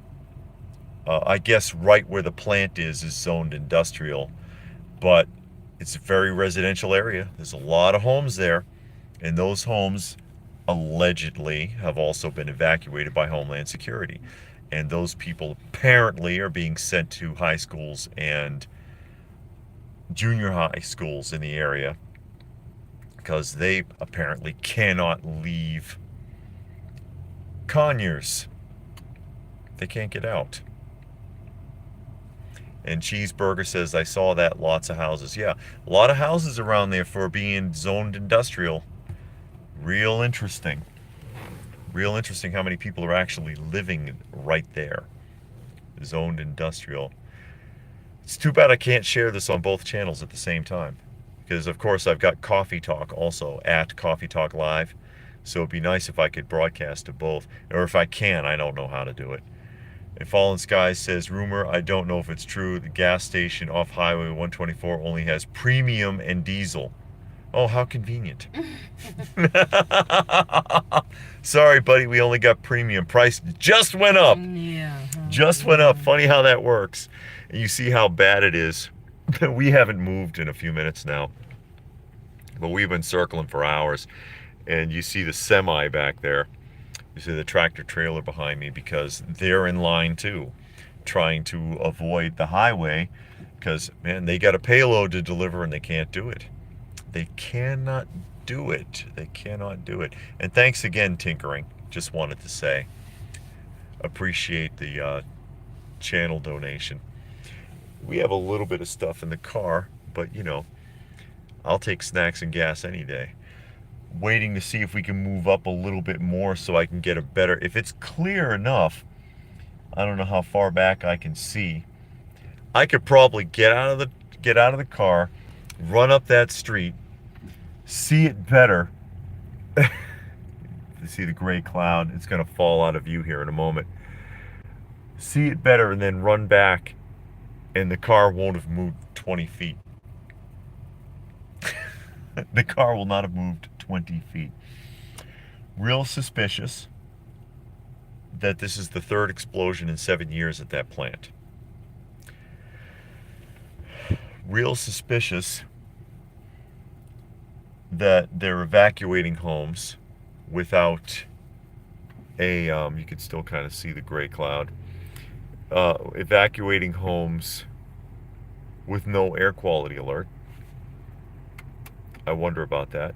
I guess right where the plant is zoned industrial, but it's a very residential area. There's a lot of homes there, and those homes allegedly have also been evacuated by Homeland Security. And those people apparently are being sent to high schools and junior high schools in the area because they apparently cannot leave Conyers. They can't get out. And Cheeseburger says, I saw that, lots of houses. Yeah, a lot of houses around there for being zoned industrial. Real interesting. Real interesting how many people are actually living right there. Zoned industrial. It's too bad I can't share this on both channels at the same time. Because, of course, I've got Coffee Talk also at Coffee Talk Live. So it'd be nice if I could broadcast to both. Or if I can, I don't know how to do it. And Fallen Sky says, rumor, I don't know if it's true. The gas station off Highway 124 only has premium and diesel. Oh, how convenient. Sorry, buddy, we only got premium. Price just went up. Yeah. Just went up. Funny how that works. And you see how bad it is. We haven't moved in a few minutes now. But we've been circling for hours. And you see the semi back there. You see the tractor trailer behind me because they're in line too, trying to avoid the highway because, man, they got a payload to deliver and they can't do it. They cannot do it. They cannot do it. And thanks again, Tinkering. Just wanted to say, appreciate the channel donation. We have a little bit of stuff in the car, but, you know, I'll take snacks and gas any day. Waiting to see if we can move up a little bit more so I can get a better, if it's clear enough, I don't know how far back I can see. I could probably get out of the car, run up that street, see it better. You see the gray cloud, it's going to fall out of view here in a moment. See it better and then run back, and the car won't have moved 20 feet. The car will not have moved 20 feet. Real suspicious that this is the third explosion in 7 years at that plant. Real suspicious that they're evacuating homes without a, you can still kind of see the gray cloud, evacuating homes with no air quality alert. I wonder about that.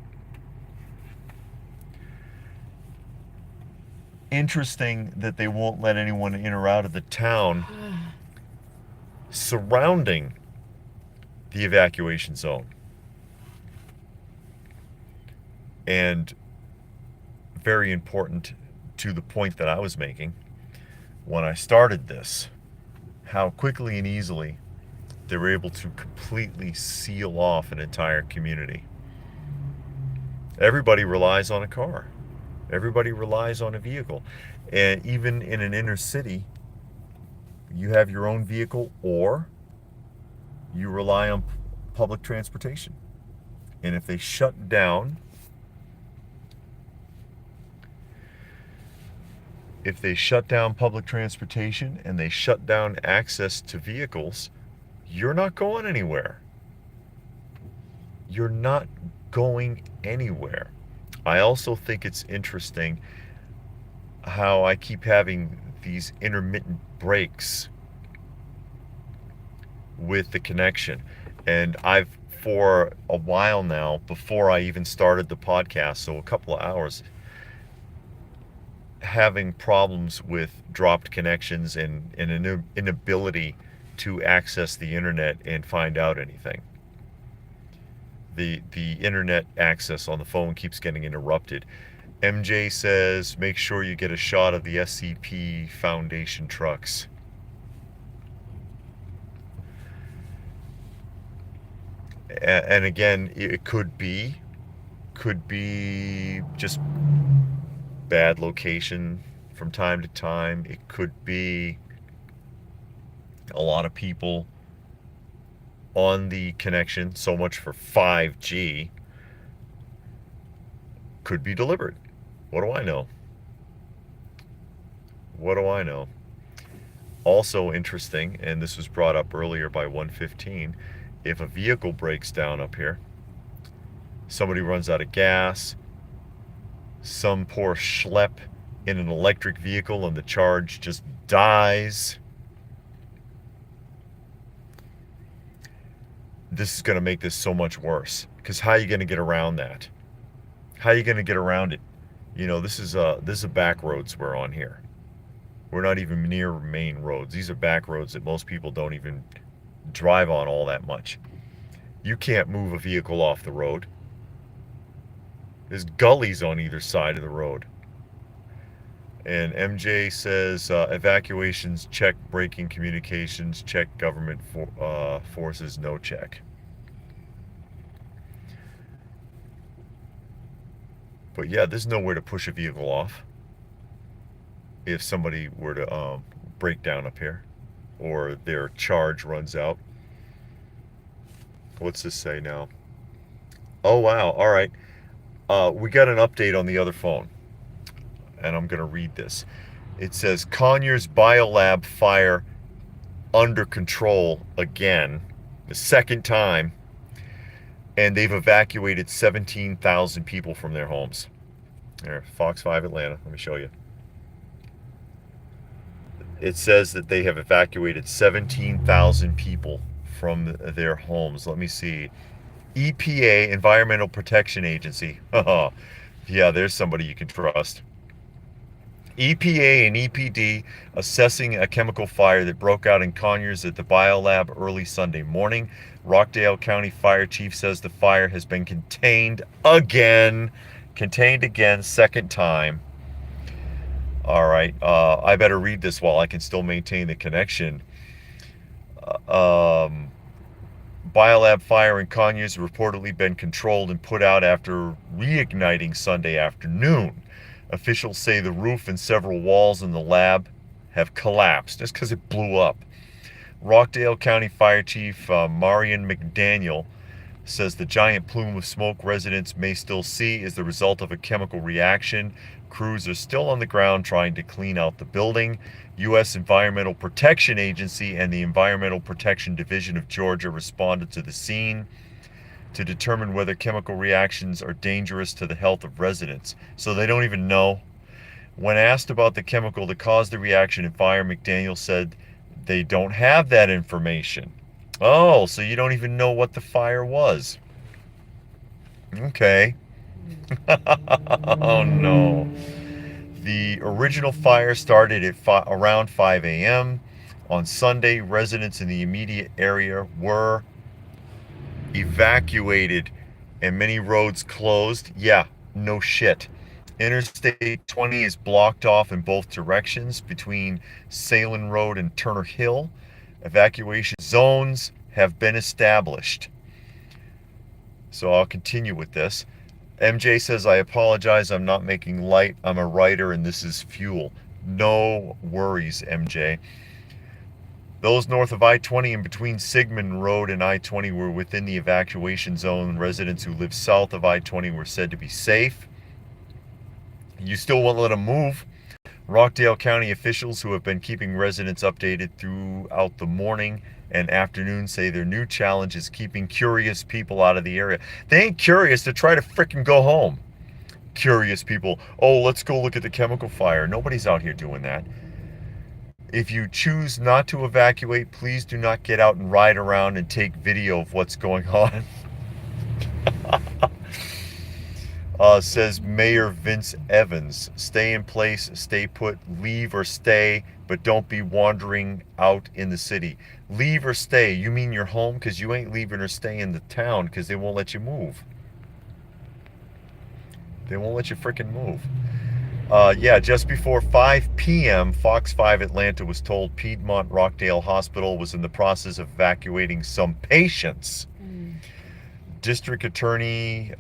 Interesting that they won't let anyone in or out of the town surrounding the evacuation zone. And very important to the point that I was making when I started this, how quickly and easily they were able to completely seal off an entire community. Everybody relies on a car. Everybody relies on a vehicle. And even in an inner city, you have your own vehicle or you rely on public transportation. And if they shut down, public transportation and they shut down access to vehicles, you're not going anywhere. you're not going anywhere. I also think it's interesting how I keep having these intermittent breaks with the connection. And I've, for a while now, before I even started the podcast, so a couple of hours, having problems with dropped connections and an inability to access the internet and find out anything. The internet access on the phone keeps getting interrupted. MJ says, make sure you get a shot of the SCP Foundation trucks. And again, it could be just bad location from time to time. It could be a lot of people on the connection. So much for 5G. Could be deliberate. What do I know? What do I know? Also interesting, and this was brought up earlier by 115, if a vehicle breaks down up here, somebody runs out of gas, some poor schlep in an electric vehicle and the charge just dies, this is going to make this so much worse. Because how are you going to get around that? How are you going to get around it? You know, this is a back roads we're on here. We're not even near main roads. These are back roads that most people don't even drive on all that much. You can't move a vehicle off the road. There's gullies on either side of the road. And MJ says, evacuations, check breaking communications, check government forces, no check. But yeah, there's nowhere to push a vehicle off if somebody were to break down up here or their charge runs out. What's this say now? Oh, wow. All right. We got an update on the other phone, and I'm going to read this. It says Conyers Biolab fire under control again, the second time, and they've evacuated 17,000 people from their homes. There, Fox 5 Atlanta. Let me show you. It says that they have evacuated 17,000 people from their homes. Let me see. EPA, Environmental Protection Agency. Yeah, there's somebody you can trust. EPA and EPD assessing a chemical fire that broke out in Conyers at the biolab early Sunday morning. Rockdale County Fire Chief says the fire has been contained again. Contained again, second time. All right, I better read this while I can still maintain the connection. Biolab fire in Conyers has reportedly been controlled and put out after reigniting Sunday afternoon. Officials say the roof and several walls in the lab have collapsed just because it blew up. Rockdale County Fire Chief Marion McDaniel says the giant plume of smoke residents may still see is the result of a chemical reaction. Crews are still on the ground trying to clean out the building. U.S. Environmental Protection Agency and the Environmental Protection Division of Georgia responded to the scene to determine whether chemical reactions are dangerous to the health of residents. So they don't even know. When asked about the chemical that caused the reaction in fire, McDaniel said they don't have that information. Oh, so you don't even know what the fire was. Okay. Oh no. The original fire started at around 5 a.m. On Sunday, residents in the immediate area were evacuated and many roads closed. Yeah, no shit. Interstate 20 is blocked off in both directions between Salem Road and Turner Hill. Evacuation zones have been established. So I'll continue with this. MJ says, I apologize, I'm not making light. I'm a writer and this is fuel. No worries, MJ. Those north of I-20 and between Sigmund Road and I-20 were within the evacuation zone. Residents who live south of I-20 were said to be safe. You still won't let them move. Rockdale County officials who have been keeping residents updated throughout the morning and afternoon say their new challenge is keeping curious people out of the area. They ain't curious to try to frickin' go home. Curious people, oh, let's go look at the chemical fire. Nobody's out here doing that. If you choose not to evacuate, please do not get out and ride around and take video of what's going on. Says Mayor Vince Evans. Stay in place, stay put, leave or stay, but don't be wandering out in the city. Leave or stay, you mean you're home? Because you ain't leaving or staying in the town because they won't let you move. They won't let you freaking move. Yeah, just before 5 p.m., Fox 5 Atlanta was told Piedmont Rockdale Hospital was in the process of evacuating some patients. District Attorney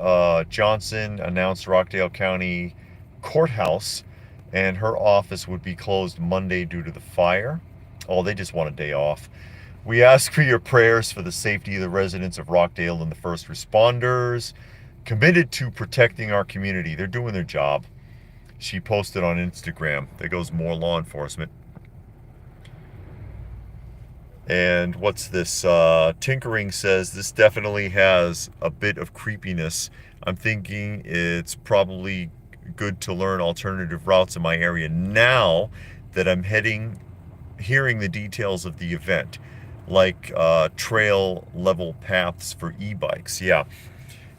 Johnson announced Rockdale County Courthouse and her office would be closed Monday due to the fire. Oh, they just want a day off. We ask for your prayers for the safety of the residents of Rockdale and the first responders committed to protecting our community. They're doing their job. She posted on Instagram. There goes more law enforcement. And what's this? Tinkering says this definitely has a bit of creepiness. I'm thinking it's probably good to learn alternative routes in my area now that I'm hearing the details of the event, like trail level paths for e-bikes. Yeah,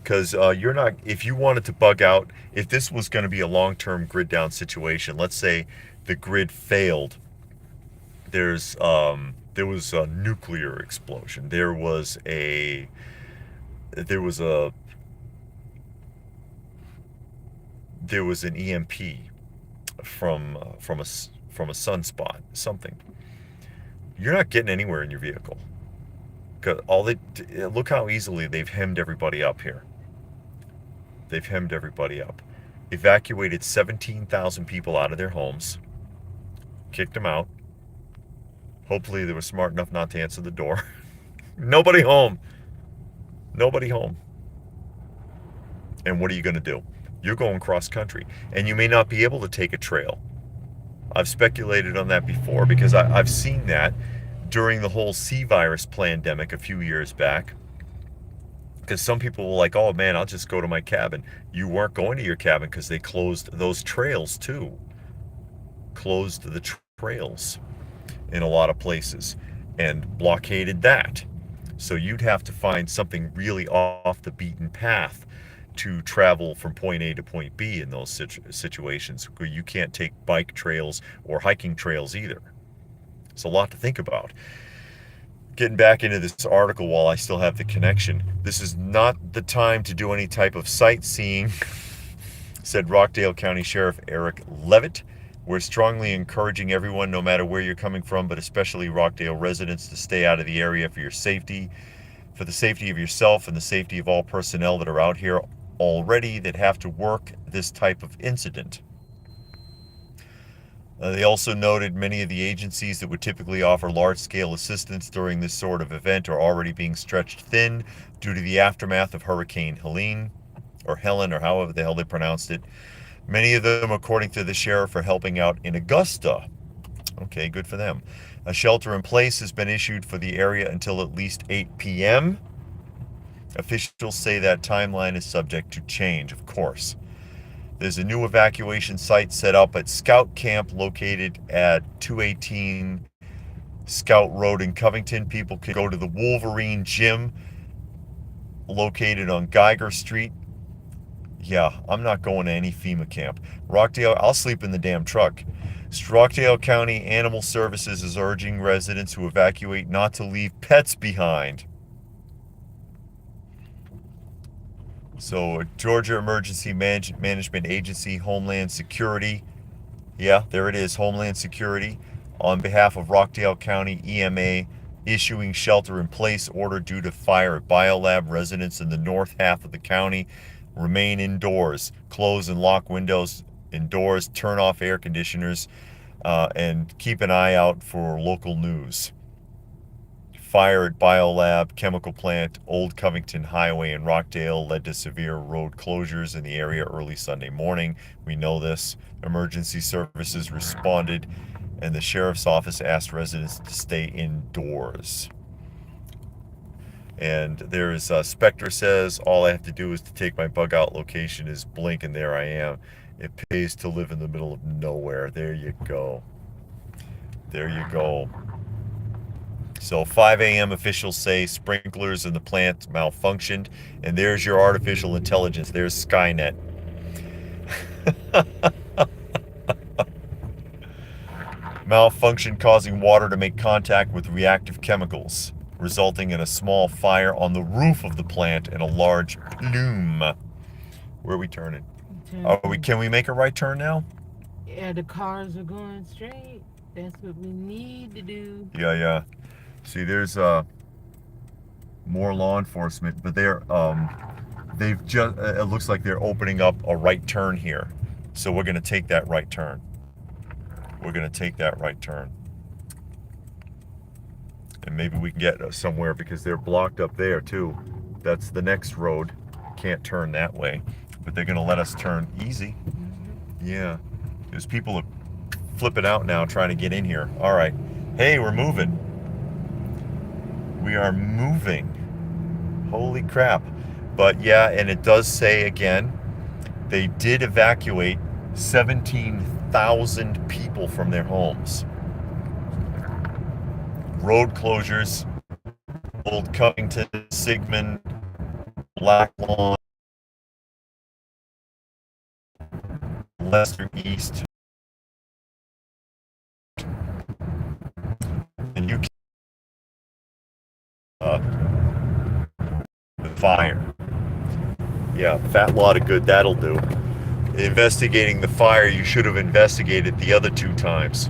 because you're not, if you wanted to bug out, if this was going to be a long-term grid down situation, let's say the grid failed, there was a nuclear explosion, there was an EMP from a sunspot, something. You're not getting anywhere in your vehicle. 'Cause look how easily they've hemmed everybody up here. They've hemmed everybody up. Evacuated 17,000 people out of their homes. Kicked them out. Hopefully they were smart enough not to answer the door. Nobody home. Nobody home. And what are you going to do? You're going cross country. And you may not be able to take a trail. I've speculated on that before because I've seen that during the whole C virus pandemic a few years back. Because some people were like, oh man, I'll just go to my cabin. You weren't going to your cabin because they closed those trails too. Closed the trails in a lot of places and blockaded that. So you'd have to find something really off the beaten path to travel from point A to point B in those situations where you can't take bike trails or hiking trails either. It's a lot to think about. Getting back into this article while I still have the connection. This is not the time to do any type of sightseeing, said Rockdale County Sheriff Eric Levitt. We're strongly encouraging everyone, no matter where you're coming from, but especially Rockdale residents, to stay out of the area for your safety, for the safety of yourself and the safety of all personnel that are out here already that have to work this type of incident. They also noted many of the agencies that would typically offer large-scale assistance during this sort of event are already being stretched thin due to the aftermath of Hurricane Helene, or Helen, or however the hell they pronounced it. Many of them, according to the sheriff, are helping out in Augusta. Okay, good for them. A shelter in place has been issued for the area until at least 8 p.m. Officials say that timeline is subject to change, of course. There's a new evacuation site set up at Scout Camp located at 218 Scout Road in Covington. People can go to the Wolverine Gym located on Geiger Street. Yeah, I'm not going to any FEMA camp. Rockdale, I'll sleep in the damn truck. Rockdale County Animal Services is urging residents who evacuate not to leave pets behind. So, Georgia Emergency Management Agency, Homeland Security. Yeah, there it is, Homeland Security. On behalf of Rockdale County EMA, issuing shelter-in-place order due to fire at Biolab. Residents in the north half of the county remain indoors. Close and lock windows indoors. Turn off air conditioners. And keep an eye out for local news. Fire at Biolab Chemical Plant, Old Covington Highway in Rockdale led to severe road closures in the area early Sunday morning. We know this. Emergency services responded, and the sheriff's office asked residents to stay indoors. And there's Spectre says, all I have to do is to take my bug out location is blink, and there I am. It pays to live in the middle of nowhere. There you go. There you go. So 5 a.m. officials say sprinklers in the plant malfunctioned, and there's your artificial intelligence. There's Skynet. Malfunction causing water to make contact with reactive chemicals, resulting in a small fire on the roof of the plant and a large plume. Where are we turning? Can we make a right turn now? Yeah, the cars are going straight. That's what we need to do. Yeah. See, there's more law enforcement, but they've just it looks like they're opening up a right turn here. So we're going to take that right turn. And maybe we can get somewhere because they're blocked up there too. That's the next road. Can't turn that way, but they're going to let us turn easy. Yeah. There's people flipping out now trying to get in here. All right. Hey, we're moving. We are moving. Holy crap. But yeah, and it does say again, they did evacuate 17,000 people from their homes. Road closures, Old Covington, Sigmund, Black Lawn, Leicester East. And you the fire. Yeah, fat lot of good that'll do. Investigating the fire, you should have investigated the other 2 times.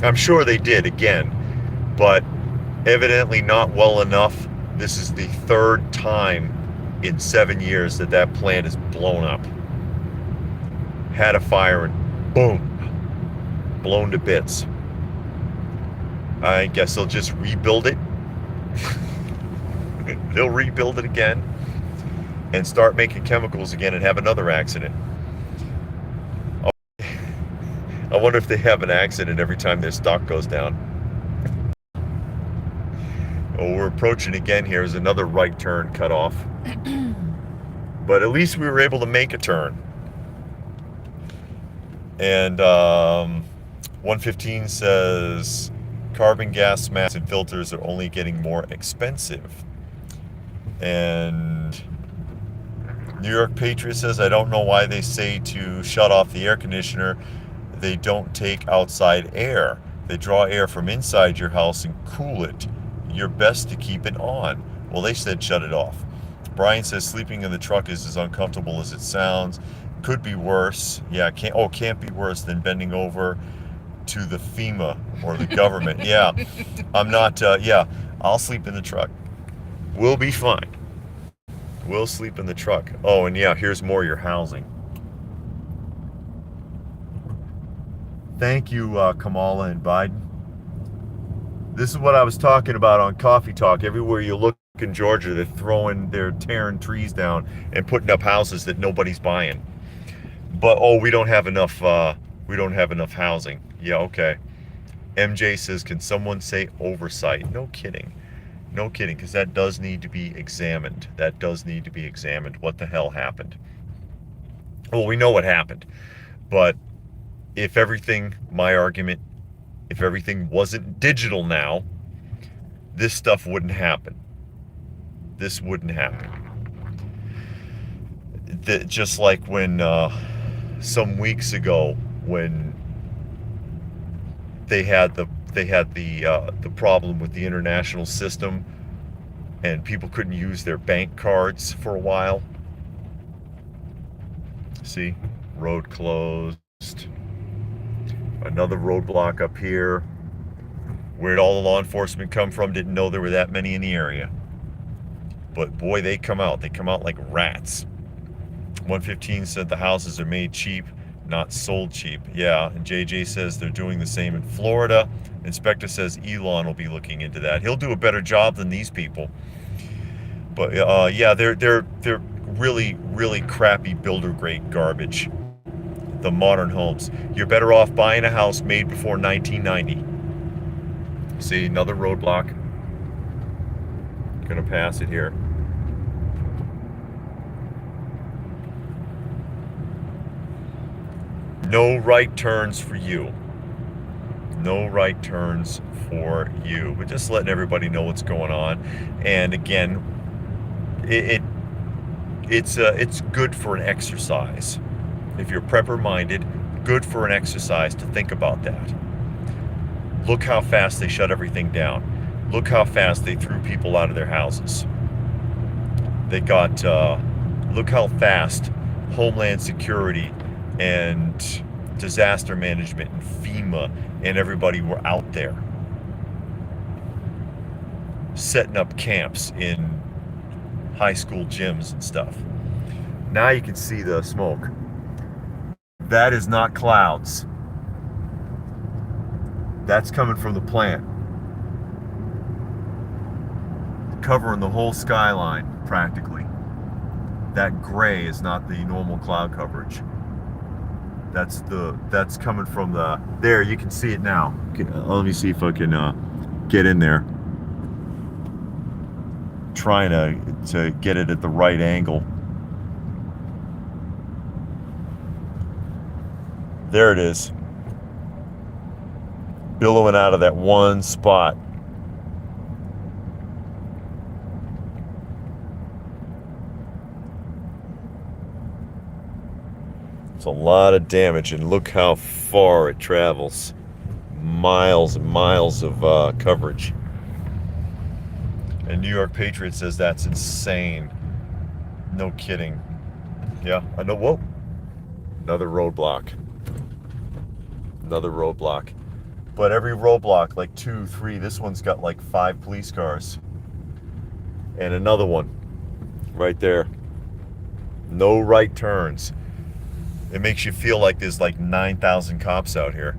I'm sure they did again, but evidently not well enough. This is the 3rd time in 7 years that plant is blown up. Had a fire and boom, blown to bits. I guess they'll just rebuild it. They'll rebuild it again and start making chemicals again and have another accident. I wonder if they have an accident every time their stock goes down. Oh, we're approaching again here. There's another right turn cut off. But at least we were able to make a turn. And 115 says carbon gas masks and filters are only getting more expensive. And New York Patriot says, I don't know why they say to shut off the air conditioner. They don't take outside air. They draw air from inside your house and cool it. You're best to keep it on. Well, they said shut it off. Brian says sleeping in the truck is as uncomfortable as it sounds. Could be worse. Yeah, can't be worse than bending over to the FEMA or the government. Yeah, I'm not, I'll sleep in the truck. We'll be fine. We'll sleep in the truck. Oh, and yeah, here's more of your housing. Thank you, Kamala and Biden. This is what I was talking about on Coffee Talk. Everywhere you look in Georgia, they're tearing trees down and putting up houses that nobody's buying. But we don't have enough housing. Yeah, okay. MJ says, can someone say oversight? No kidding, because that does need to be examined. What the hell happened? Well, we know what happened, but if everything wasn't digital now, this stuff wouldn't happen. Just like when some weeks ago when they had the problem with the international system and people couldn't use their bank cards for a while. See, road closed. Another roadblock up here. Where'd all the law enforcement come from? Didn't know there were that many in the area. But boy, they come out like rats. 115 said the houses are made cheap. not sold cheap. Yeah, and JJ says they're doing the same in Florida. Inspector says Elon will be looking into that. He'll do a better job than these people. But yeah, they're really crappy builder grade garbage. The modern homes. You're better off buying a house made before 1990. See, another roadblock. Gonna pass it here. No right turns for you. No right turns for you. But just letting everybody know what's going on. And again, it's good for an exercise. If you're prepper minded, good for an exercise to think about that. Look how fast they shut everything down. Look how fast they threw people out of their houses. They got, look how fast Homeland Security and disaster management and FEMA and everybody were out there setting up camps in high school gyms and stuff. Now you can see the smoke. That is not clouds. That's coming from the plant. Covering the whole skyline, practically. That gray is not the normal cloud coverage. That's coming from the, there, you can see it now. Let me see if I can get in there. Trying to get it at the right angle. There it is. Billowing out of that one spot. It's a lot of damage, and look how far it travels. Miles and miles of coverage. And New York Patriot says that's insane. No kidding. Yeah, I know. Whoa. Another roadblock. Another roadblock. But every roadblock, like 2, 3, this one's got like 5 police cars. And another one right there. No right turns. It makes you feel like there's like 9,000 cops out here.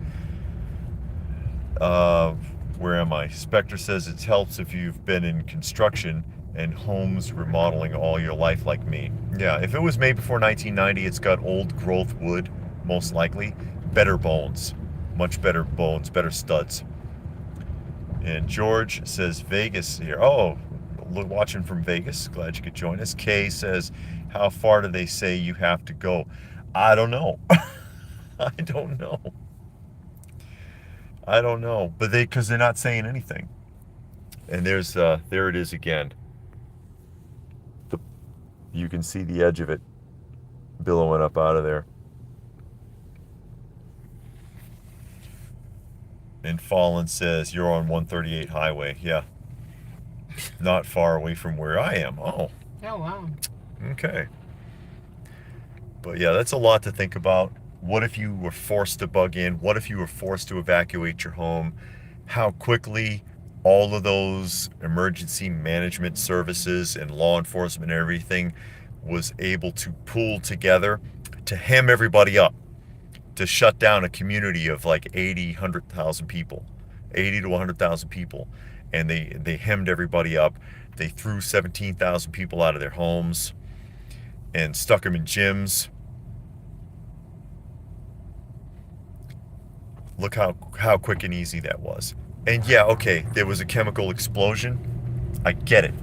Where am I? Spectre says it helps if you've been in construction and homes remodeling all your life like me. Yeah, if it was made before 1990, it's got old growth wood, most likely. Better bones. Much better bones, better studs. And George says Vegas here. Oh, watching from Vegas. Glad you could join us. Kay says, how far do they say you have to go? I don't know. I don't know. I don't know. But because they're not saying anything. And there it is again. You can see the edge of it billowing up out of there. And Fallen says, you're on 138 highway. Yeah. Not far away from where I am. Oh. Oh, wow. Okay. But yeah, that's a lot to think about. What if you were forced to bug in? What if you were forced to evacuate your home? How quickly all of those emergency management services and law enforcement and everything was able to pool together to hem everybody up, to shut down a community of like 80, 100,000 people, 80 to 100,000 people. And they hemmed everybody up. They threw 17,000 people out of their homes and stuck them in gyms. Look how quick and easy that was. And yeah, okay, there was a chemical explosion. I get it.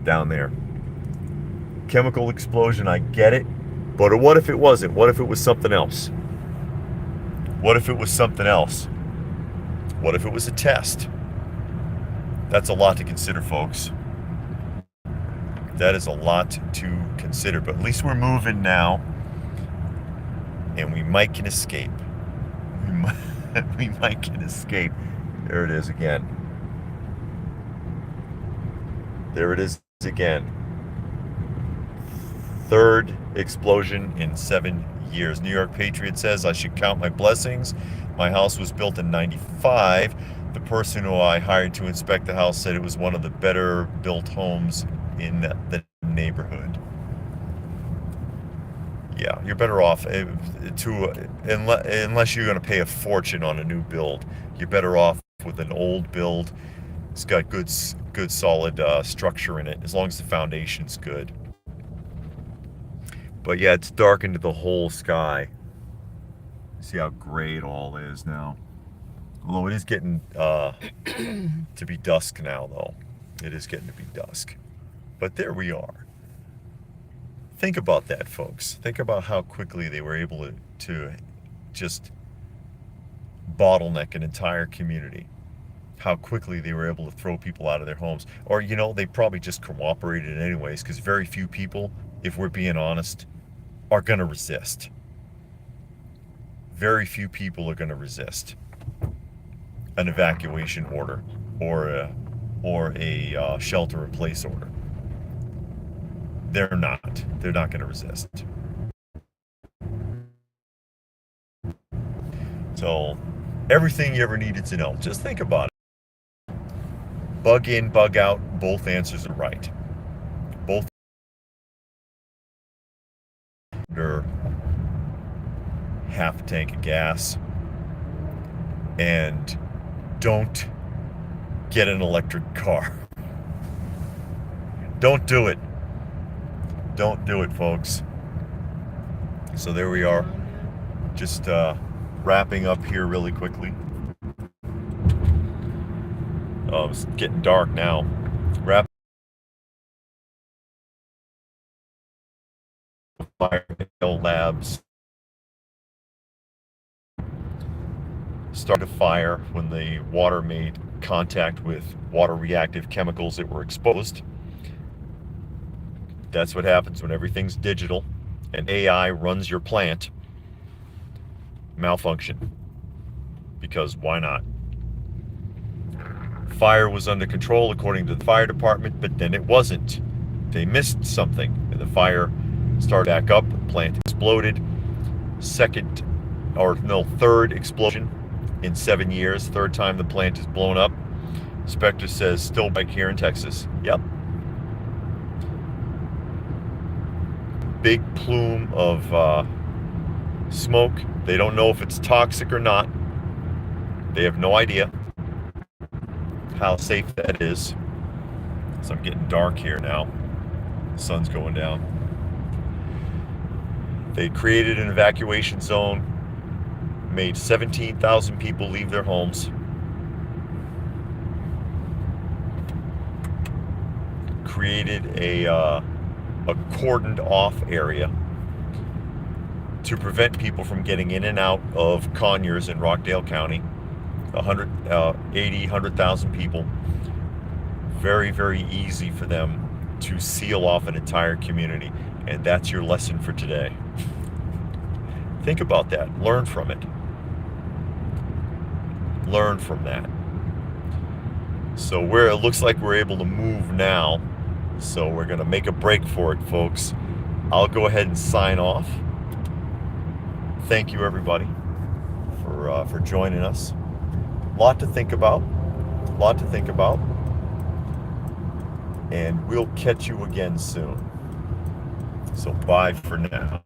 Down there. Chemical explosion, I get it. But what if it wasn't? What if it was something else? What if it was something else? What if it was a test? That's a lot to consider, folks. That is a lot to consider. But at least we're moving now. And we might can escape. We might can escape. There it is again. There it is again. Third explosion in 7 years. New York Patriot says I should count my blessings. My house was built in 95. The person who I hired to inspect the house said it was one of the better built homes in the neighborhood. Yeah, you're better off unless you're going to pay a fortune on a new build. You're better off with an old build. It's got good solid structure in it, as long as the foundation's good. But yeah, it's darkened the whole sky. See how gray it all is now. Although it is getting to be dusk now, though. It is getting to be dusk. But there we are. Think about that, folks. Think about how quickly they were able to just bottleneck an entire community. How quickly they were able to throw people out of their homes. Or, they probably just cooperated anyways, because very few people, if we're being honest, are going to resist. Very few people are going to resist an evacuation order or a shelter-in-place order. They're not. They're not going to resist. So, everything you ever needed to know. Just think about it. Bug in, bug out. Both answers are right. Both under half a tank of gas. And don't get an electric car. Don't do it. Don't do it, folks. So there we are. Just wrapping up here really quickly. It's getting dark now. Wrap Fire Labs started a fire when the water made contact with water reactive chemicals that were exposed. That's what happens when everything's digital and AI runs your plant. Malfunction. Because why not? Fire was under control according to the fire department, but then it wasn't. They missed something, and the fire started back up. The plant exploded. Third explosion in 7 years. Third time the plant is blown up. Inspector says still back here in Texas. Yep. Big plume of smoke. They don't know if it's toxic or not. They have no idea how safe that is. So I'm getting dark here now. The sun's going down. They created an evacuation zone, made 17,000 people leave their homes. Created a cordoned off area to prevent people from getting in and out of Conyers in Rockdale County. 100,000 people. Very, very easy for them to seal off an entire community. And that's your lesson for today. Think about that. Learn from it. Learn from that. So it looks like we're able to move now. So we're going to make a break for it, folks. I'll go ahead and sign off. Thank you, everybody, for joining us. Lot to think about. And we'll catch you again soon. So bye for now.